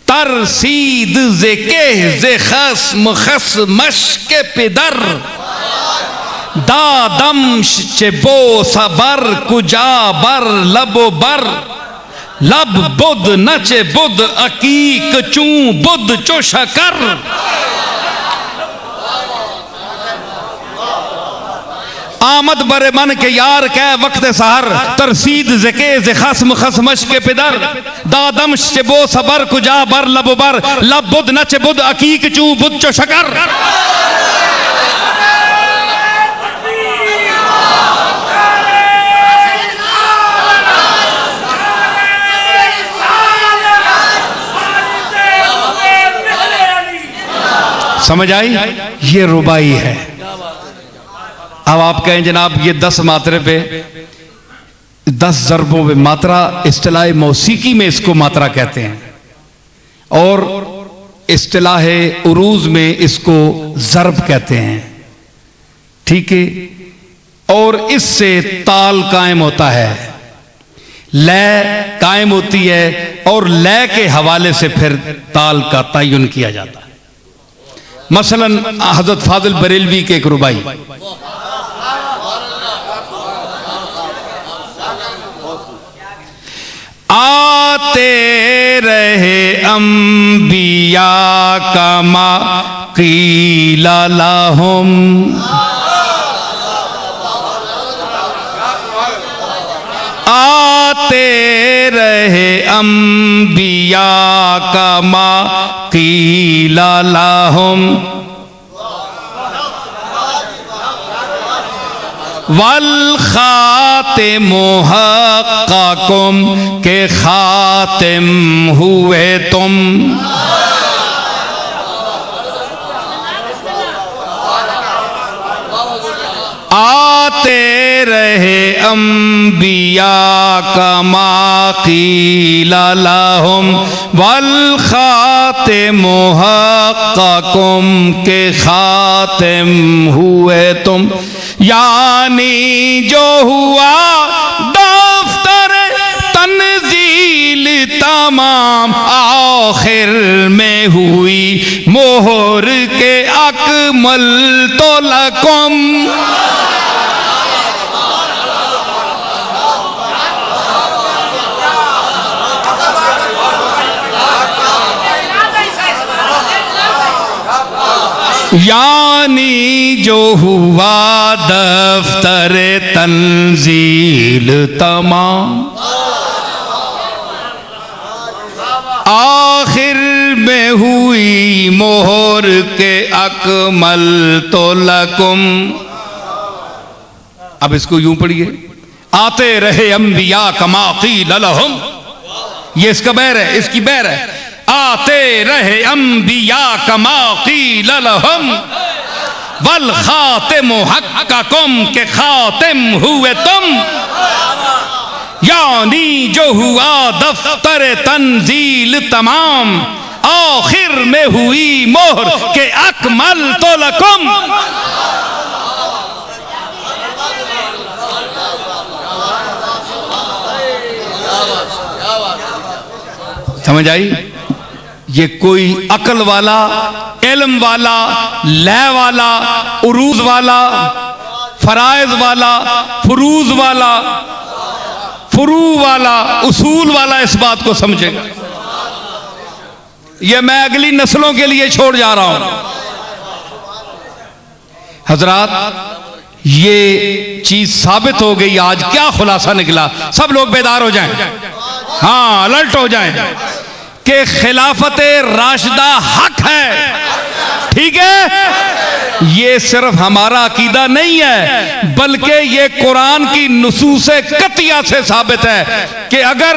तरसीद जे के जे खस्म खसमश के पिदर दादम चे बो सबर कुजा बर लबो बर लब बुद नचे बुद अकीक चू बुद चो शकर। आमद बरे मन के यार कै वक्त सहर तरसीद जके जे खस्म खसमश के पिदर दादम चे बो सबर कुजा बर लब बर लब बुद नचे बुद अकीक चू बुद चो शकर। समझ आई? ये रुबाई है। अब आप कहें जनाब ये 10 मात्रे पे 10 ज़रबों पे मात्रा, इस्तिलाह मौसीकी में इसको मात्रा कहते हैं और इस्तिलाह उरूज में इसको ज़रब कहते हैं। ठीक है। और इससे ताल कायम होता है, लय कायम होती है और लय के हवाले से फिर ताल का तयन किया जाता है। मसलन हजरत फाजिल बरेलवी के एक रुबाई, आते रहे अंबिया कमा कीला लहुम, आते रहे अंबिया कमा कीला लहुम वल खातिमु हक़्क़कुम के खातिम हुए तुम। आते रहे अम्बिया कमा क़ील लहुम वल खातिमु हक़्क़ुम के खातिम हुए तुम, यानी जो हुआ दफ्तर तंजील तमाम आखिर में हुई मोहर के अकमल तो लकुम। यानी जो हुआ दफ्तर तंजील तमाम आखिर में हुई मोहर के अकमल तो लकुम। अब इसको यूं पढ़िए, आते रहे अंबिया कमा क़ील लहुम, ये इसका बैर है, इसकी बैर है। आते रहे अंबिया कमा क़ील लहुम वल खातिमु हक़्क़ुम के खातिम हुए तुम, यानी जो हुआ दफ्तर तंजील तमाम आखिर में हुई मोहर के अकमल तो लकुम। समझ आई? ये कोई अकल वाला, इल्म वाला, लय वाला, उरूज वाला, फराइज वाला, फुरूज वाला, फुरू वाला, उसूल वाला इस बात को समझेगा। ये मैं अगली नस्लों के लिए छोड़ जा रहा हूं। हजरात, ये चीज साबित हो गई। आज क्या खुलासा निकला? सब लोग बेदार हो जाएं, हाँ अलर्ट हो जाएं कि खिलाफत राशिदा हक है, ठीक है। ये सिर्फ हमारा अकीदा नहीं है, बल्कि ये कुरान की नुसूसे कतिया से साबित है कि अगर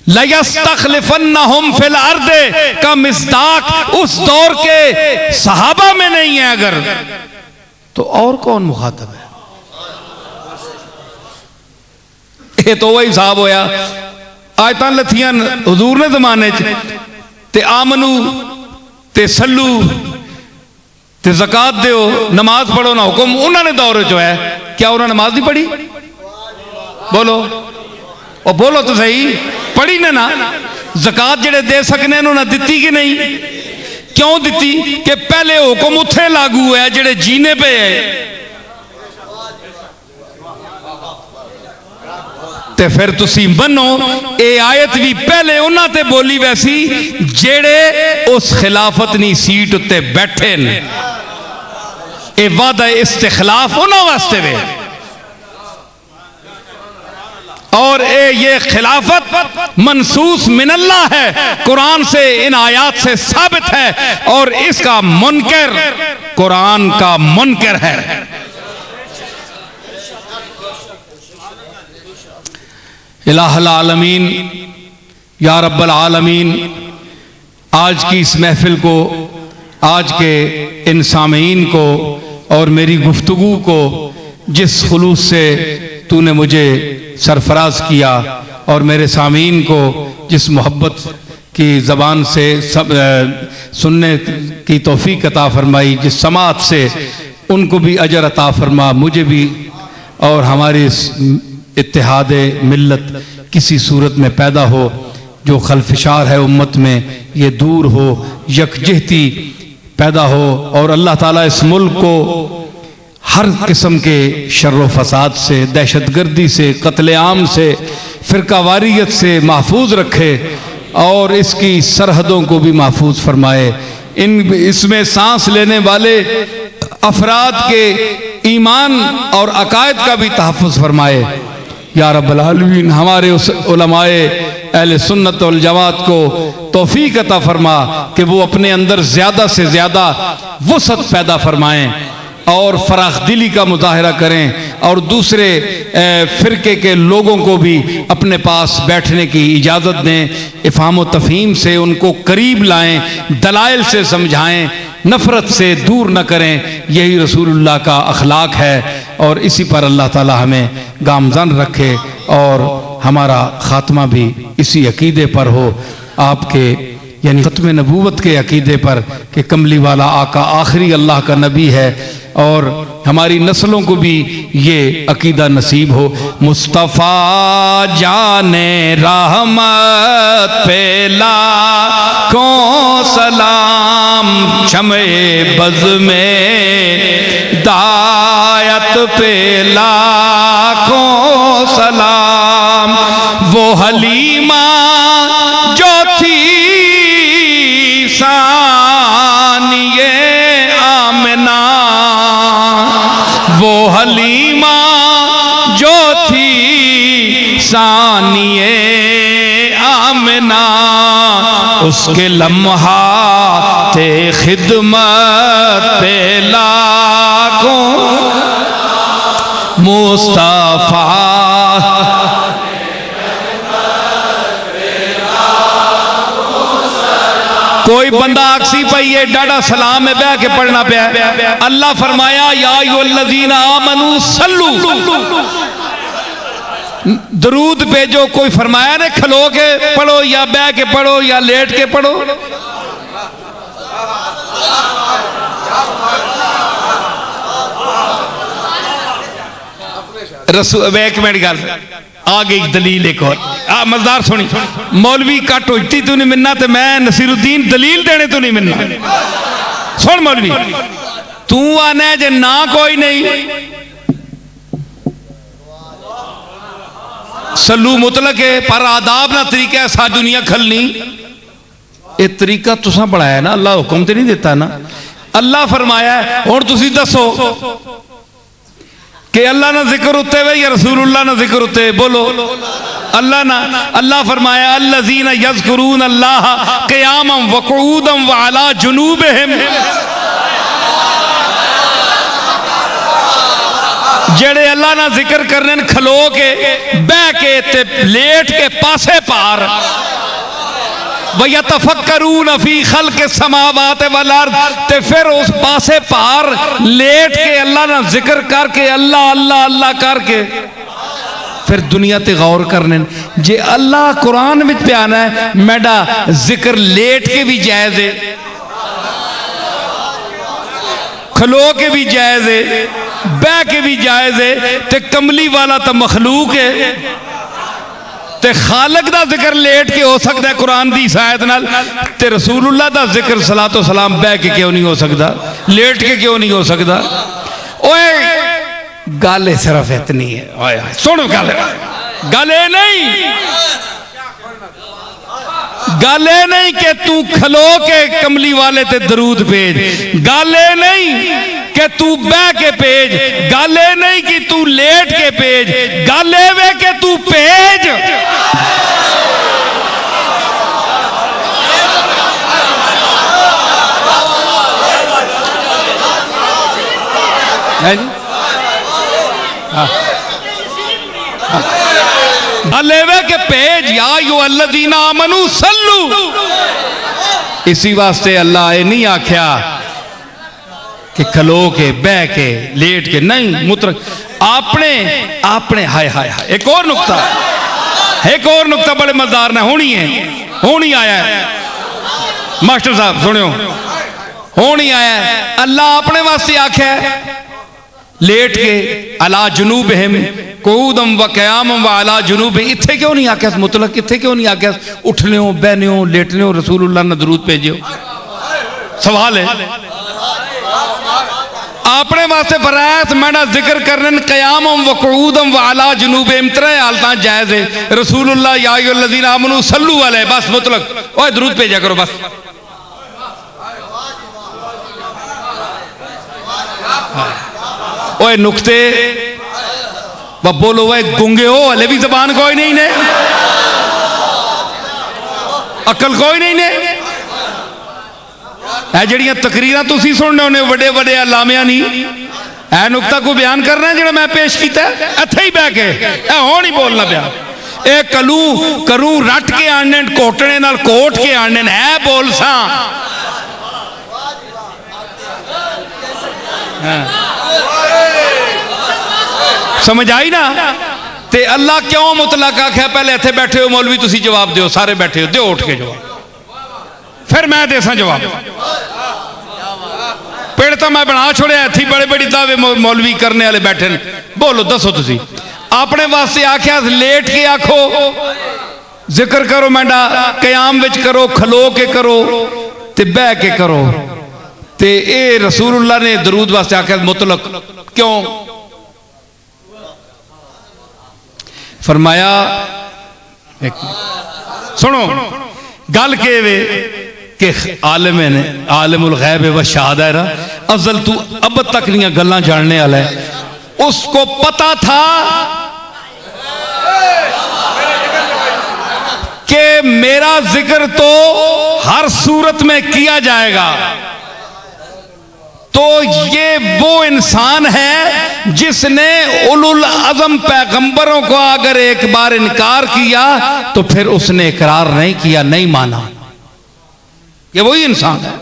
लयस्तखलिफन्नहुम फिल अर्दे का मिस्दाक उस दौर के सहाबा में नहीं है अगर, तो और कौन मुखातब है? ये तो वही साहब होया आयतां लथियां हुजूर ने जमाने च ते आमनू ते सल्लू ते ज़कात दो, नमाज पढ़ो ना हुक्म उन्होंने दौर जो है। क्या उन्होंने नमाज नहीं पढ़ी? बोलो और बोलो तो सही, पढ़ी ने ना। ज़कात जेड़े दे सकने उन्होंने दिती कि नहीं? क्यों दिती? कि पहले हुक्म उत्थे लागू है जेड़े जीने पे है, ते फिर तुसी मनो ये आयत भी पहले उन्हां ते बोली वैसी जेड़े उस खिलाफत नी सीट उत्ते बैठे ने। ये वादा इस्तिखलाफ उन्हां वास्ते वे, और ये खिलाफत मनसूस मिनल्लाह है, कुरान से इन आयात से साबित है, और इसका मुनकर कुरान का मुनकर है। इलाहुल आलमीन या रब्बल आलमीन, आज की इस महफिल को, आज के इन सामीन को और मेरी गुफ्तगू को जिस खुलूस से तूने मुझे सरफराज किया, और मेरे सामीन को जिस मोहब्बत की ज़बान से सब सुनने की तौफीक अता फरमाई, जिस समात से उनको भी अजर अता फरमा, मुझे भी और हमारी इत्तेहाद मिल्लत किसी सूरत में पैदा हो, जो खलफिशार है उम्मत में ये दूर हो, यकजहती पैदा हो, और अल्लाह ताला इस मुल्क को हर किस्म के शर्र फसाद से, दहशतगर्दी से, कत्लेआम से, फ़िरकावारियत से महफूज रखे, और इसकी सरहदों को भी महफूज फरमाए। इसमें सांस लेने वाले अफराद के ईमान और अकायद का भी तहफ़्फ़ुज़ फरमाए। या रब्बल आलमीन, हमारे उस उलमाए अहले सुन्नत वल जमात को तौफीक अता फरमा कि वो अपने अंदर ज़्यादा से ज़्यादा वसअत पैदा फरमाएँ और फराख दिली का मुजाहरा करें, और दूसरे फ़िरके के लोगों को भी अपने पास बैठने की इजाज़त दें, इफ़हाम व तफ़हीम से उनको करीब लाएं, दलाइल से समझाएं, नफ़रत से दूर न करें। यही रसूलुल्लाह का अखलाक है। और इसी पर अल्लाह ताला हमें गामज़न रखे और हमारा ख़ात्मा भी इसी अकीदे पर हो, आपके यानी ख़त्म नबूवत के अकीदे पर कि कमली वाला आका आखिरी अल्लाह का नबी है, और हमारी नस्लों को भी ये अकीदा नसीब हो। मुस्तफ़ा जाने रहमत पे लाखों सलाम, शमे बज़ में दायत पे लाखों सलाम। वो हलीमा जो थी सानिए आमिना, वो हलीमा जो थी सानिए आमिना, उसके लम्हाते खिदमत पे लाखों मुस्तफा। कोई बंदा आक्सी पई है डाडा सलाम में बह के पढ़ना पाया। अल्लाह फरमाया या अय्युहल्लज़ीना आमनू सल्लू, दरूद भेजो। कोई फरमाया ने खलो के पढ़ो या बह के पढ़ो या लेट के पढ़ो। रसूल एक मिनट गल आ गई दलील एक और मजदार सुनी। मौलवी कट उजती तू नहीं मिलना तो मैं नसीरुद्दीन दलील देने तू नहीं मिलना। सुन मौलवी, तू आना जे ना कोई नहीं सल्लू मुतलक है, पर आदाब ना तरीका है सा दुनिया खलनी। ये तरीका तुसा बढ़ाया ना, अल्लाह हुक्म तो नहीं देता ना। अल्लाह फरमाया हुण तुसी दसो कि अल्लाह ना जिक्र उत्ते वे या रसूलुल्लाह ना जिक्र उत्ते? बोलो अल्लाह ना। अल्लाह फरमाया अल्लज़ीना यज़कुरून अल्लाह क़ियामन व क़ुऊदन व अला जुनूबिहिम, जेड़े अल्लाह ना जिक्र करने खलो के बह के ते लेट के पासे पार। वयतफक्करून फी खल्क़ि समावाति वल अर्द, ते फिर उस पासे पार लेट के अल्लाह ना जिक्र करके अल्लाह अल्लाह अल्लाह करके फिर दुनिया ते गौर करने। जे अल्लाह कुरान में प्याना है मैडा जिक्र लेट के भी जायज है, खलो के भी जायज है, बह के भी जायज है। ते कमली वाला तो मखलूक है, ते खालक दा जिक्र लेट के हो सकता है कुरान दी हिदायत नाल, ते रसूलुल्लाह दा जिक्र सलातो सलाम बह के क्यों नहीं हो सकता, लेट के क्यों नहीं हो सकता? ओए गल सिर्फ इतनी है। ओए सुन गल, गल गल नहीं कि तू खलो के कमली वाले ते दरूद भेज, गल नहीं कि तू बह के भेज, गल नहीं कि तू लेट के भेज, गल वे कि तू भेज। अलेवे के पेज या अय्युहल्लज़ीना आमनू सल्लू। इसी वास्ते अल्लाह ये नहीं आख्या कि खलो के बह के लेट के, नहीं मुतरक आपने आपने। हाय हाय हाय, एक और नुक्ता, एक और नुक्ता बड़े मजेदार ने होनी है, होनी आया है मास्टर साहब सुनियो, होनी आया है। अल्लाह अपने वास्ते आख्या लेट के अला जुनूबिहिम क़ुऊदन व क़ियामन व अला जुनूबिहिम, इत्थे क्यों नहीं आख्या मुतलक? इत्थे क्यों नहीं आख्या उठने हो बहने हो लेटने हो रसूलुल्लाह ने दरूद भेजियो? सवाल है। अपने वास्ते फरमाया मैंने जिक्र करने क़ियामन व क़ुऊदन व अला जुनूबिहिम, त्रै हालतां जायज़ है। रसूलुल्लाह या अय्युहल्लज़ीना आमनू सल्लू अलैहि, बस मुतलक ओए दरूद भेजा करो बस। ओए नुक्ते बोलो, वह गुंगे हो हले भी जबान कोई नहीं ने, अकल कोई नहीं ने। जड़ियां तकरीरां तुसी सुनने होने वड्डे वड्डे अलामियां नहीं, ऐ नुक्ता को बयान करना है जो मैं पेश किया इत्थे ही बह के, हो नहीं बोलना पिया। ए कलू करूं रट के आने कोटने नाल कोट के आने है बोल सा। समझ आई ना। ते अल्लाह क्यों मुतलक आख्या? पहले इत्थे बैठे हो मौलवी, तुसी जवाब दो, सारे बैठे हो, दो उठ के जवाब, फिर मैं देसा जवाब। पेड़ तो मैं बना छोड़िया, इत्थे बड़े बड़ी दावे मौलवी करने वाले बैठे ने। बोलो दसो तुसी अपने वास्ते आख्या लेट के आखो, जिक्र करो मैंडा, कयाम विच करो, खलो के करो ते बह के करो। ते ए रसूलुल्लाह ने दरूद वास्ते आख्या मुतलक क्यों? फरमाया सुनो गल के वे कि आलिम ने आलिमुल गैब व शहादा है ना, अफजल तू अब तक नहीं गल्लां जानने वाला है। उसको पता था कि मेरा जिक्र तो हर सूरत में किया जाएगा। तो ये वो इंसान है जिसने उलुल अज़म पैगंबरों को अगर एक बार इनकार किया तो फिर उसने इकरार नहीं किया, नहीं माना। ये वही इंसान है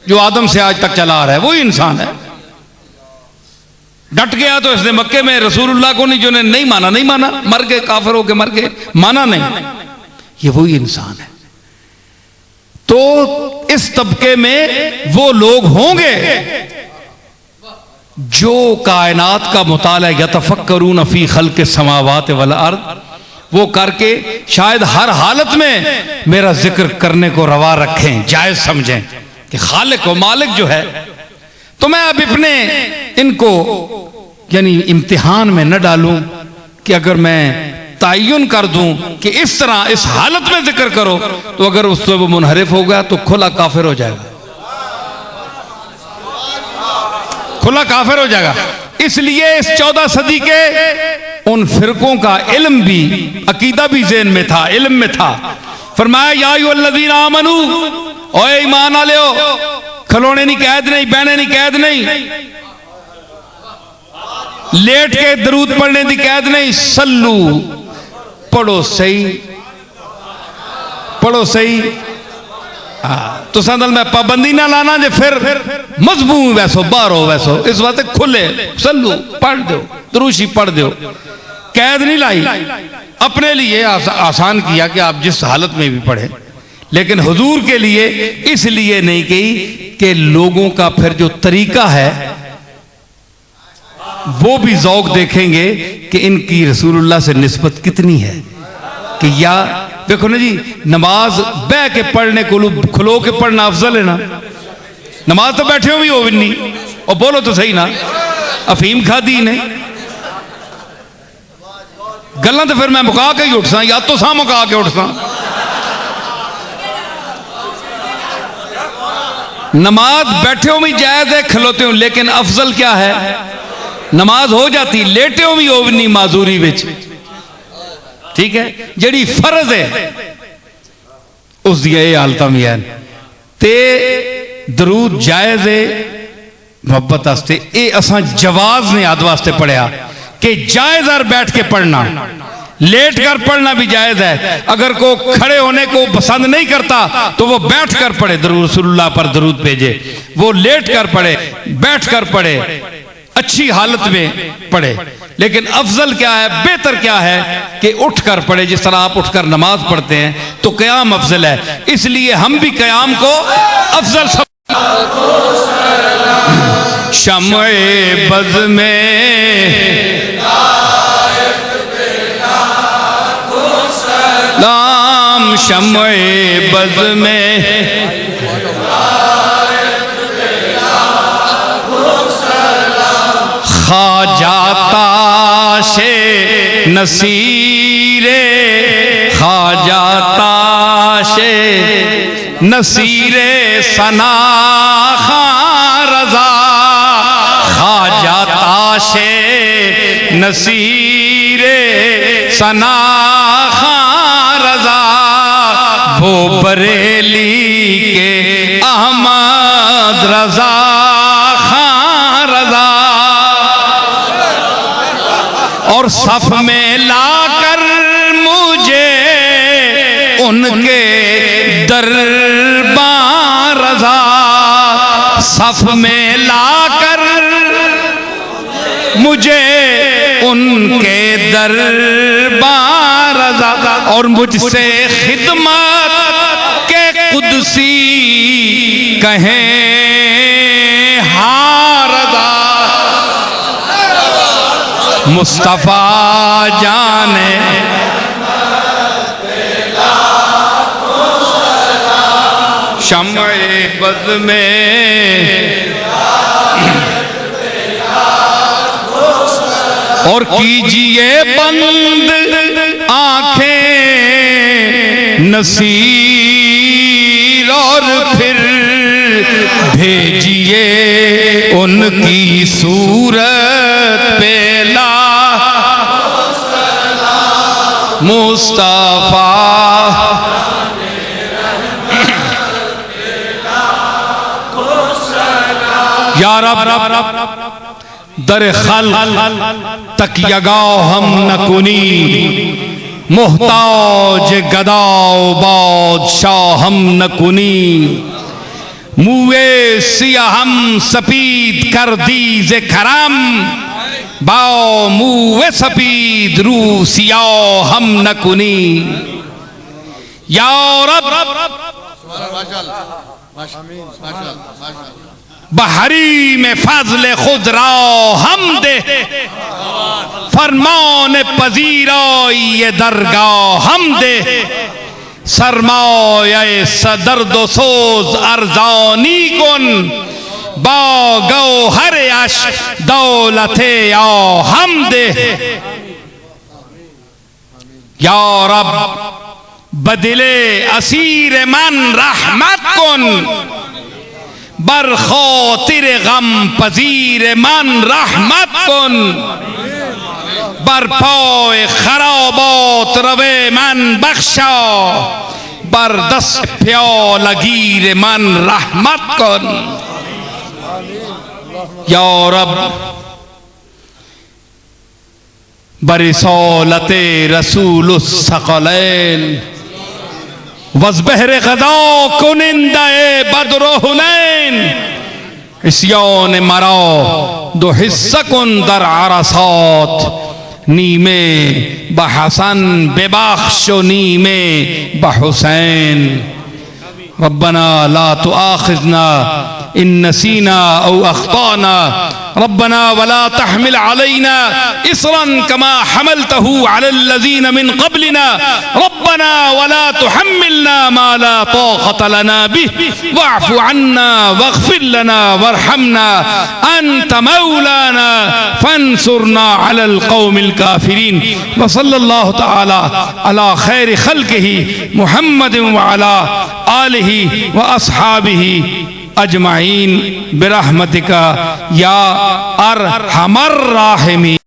जो आदम से आज तक चला आ रहा है, वही इंसान है। डट गया तो इसने मक्के में रसूलुल्लाह को नहीं, जो ने नहीं माना, नहीं माना, मर गए, काफिर होके मर गए, माना नहीं। ये वही इंसान है। तो इस तबके में वो लोग होंगे जो कायनात का मुताला यतफक्करून फी खल्क़ि समावात वल अर्द, वो करके शायद हर हालत में मेरा जिक्र करने को रवा रखें, जायज समझें कि खालिक व मालिक जो है। तो मैं अब अपने इनको यानी इम्तिहान में न डालूं कि अगर मैं तयन कर दूं कि इस तरह इस हालत में जिक्र करो, तो अगर उससे वो मुनहरिफ हो गया तो खुला काफिर हो जाएगा, खुला काफिर हो जाएगा। इसलिए इस 14 सदी के उन फिरकों का इल्म भी, अकीदा भी ज़हन में था, इल्म में था। फरमाया या अय्युहल्लज़ीना आमनू, ओए ईमान वाले हो, खलोने नहीं कैद नहीं, बहने नहीं कैद नहीं, लेट के दरूद पढ़ने की कैद नहीं, सल्लू पढ़ो सही, पढ़ो सही। तो संदल में पाबंदी ना लाना जे फिर मजबूत वैसो बाहर हो वैसो, इस वास्ते खुले सल्लू पढ़ दो, दरूशी पढ़ दो, कैद नहीं लाई। अपने लिए आसान किया कि आप जिस हालत में भी पढ़े, लेकिन हुजूर के लिए इसलिए नहीं की कि लोगों का फिर जो तरीका है वो भी जौक देखेंगे कि इनकी रसूलुल्लाह से निस्बत कितनी है। कि या देखो ना जी, नमाज बह के पढ़ने को खलो के पढ़ना अफजल है ना। नमाज तो बैठे हो भी हो भी नहीं, और बोलो तो सही ना, अफीम खादी ने गल्लां तो फिर मैं मुका के ही उठसा, या तो सा मुका के उठसा। नमाज बैठे हो भी जायज है, खलोते हो, लेकिन अफजल क्या है, नमाज हो जाती लेटे हो भी नहीं माजूरी विच, ठीक है। जड़ी फर्ज है उस दिया ये हालत भी है। ते दरूद जायज है मोहब्बत वास्ते, ये असा जवाज ने आद वास्ते पढ़िया कि जायज और बैठ के पढ़ना, लेट कर पढ़ना भी जायज है। अगर को खड़े होने को पसंद नहीं करता तो वो बैठ कर पढ़े, दरूद रसूलुल्लाह पर दरूद भेजे, वो लेट कर पढ़े, बैठ कर पढ़े, अच्छी हालत में पढ़े। लेकिन अफजल क्या है, बेहतर क्या है कि उठकर पढ़े, जिस तरह आप उठकर नमाज पढ़ते हैं तो क़याम अफजल है। इसलिए हम भी क़याम को अफजल शम्ए बज़ में लाम, शम्ए बज़ में खाजाता शे नसीरे, खाजाता शे नसीरे सना खां रजा, खाजाता शे नसीरे सना खां रजा, वो बरेली के अहमद रजा खां रजा। और सफ में लाकर मुझे उनके दरबार रजा, सफ में लाकर मुझे उनके दरबार और मुझसे खिदमत के कुदसी कहें हारदा मुस्तफा जाने शम्ए बद में और कीजिए बंद आंखें नसीर और फिर भेजिए उनकी सूरत पे ला मुस्तफा या रब दर खल तक यगाओ हम न कुनी मोहताज गदाओ बादशाह हम न कुनी मुए सिया हम सपीद कर दीजे करम बाओ मुए सपीद रू सियाओ हम न कुनी या रब बहरी में फजल खुद राओ हम दे फरमान पजीरा ये दरगाह हम दे सरमाए सदर्द सोज अर्जानी कुन बागो हर अश दौलते आओ हम दे या रब बदले असीर मन रहमत कुन बरखोतिर गम पजीर मन रहमत कुन बरपाए खराबोत रवे मन बख्शा बरदस्त प्यो लगीर मन रहमत कुन या रब बरिसौलते रसूलुस सकलैन वज़बहर गदा कुनिंदाए बद्र हुनैन इस्यान मराओ दो हिस्सा कुन दर अरसात नीमे बहसन बेबख्शो नीमे बहुसैन रब्बना ला तुआखिज़ना इन नसीना औ अख्ताना रब्बना वला तहमिल अलैना इसरन कमा हमलतहु अलल्लज़ीना मिन क़ब्लिना रब्बना वला तुहम्मिलना मा ला ताक़त लना बिहि वअफ़ु अन्ना वग़फ़िर लना वरहमना अंत मौलाना फंसुरना अलल क़ौमिल काफ़िरीन व सल्लल्लाहु तआला अला खैर खल्क़िही मुहम्मद व अला आलिही व अस्हाबिही अजमाइन बिरहमतिका या अरहमर राहिमीन।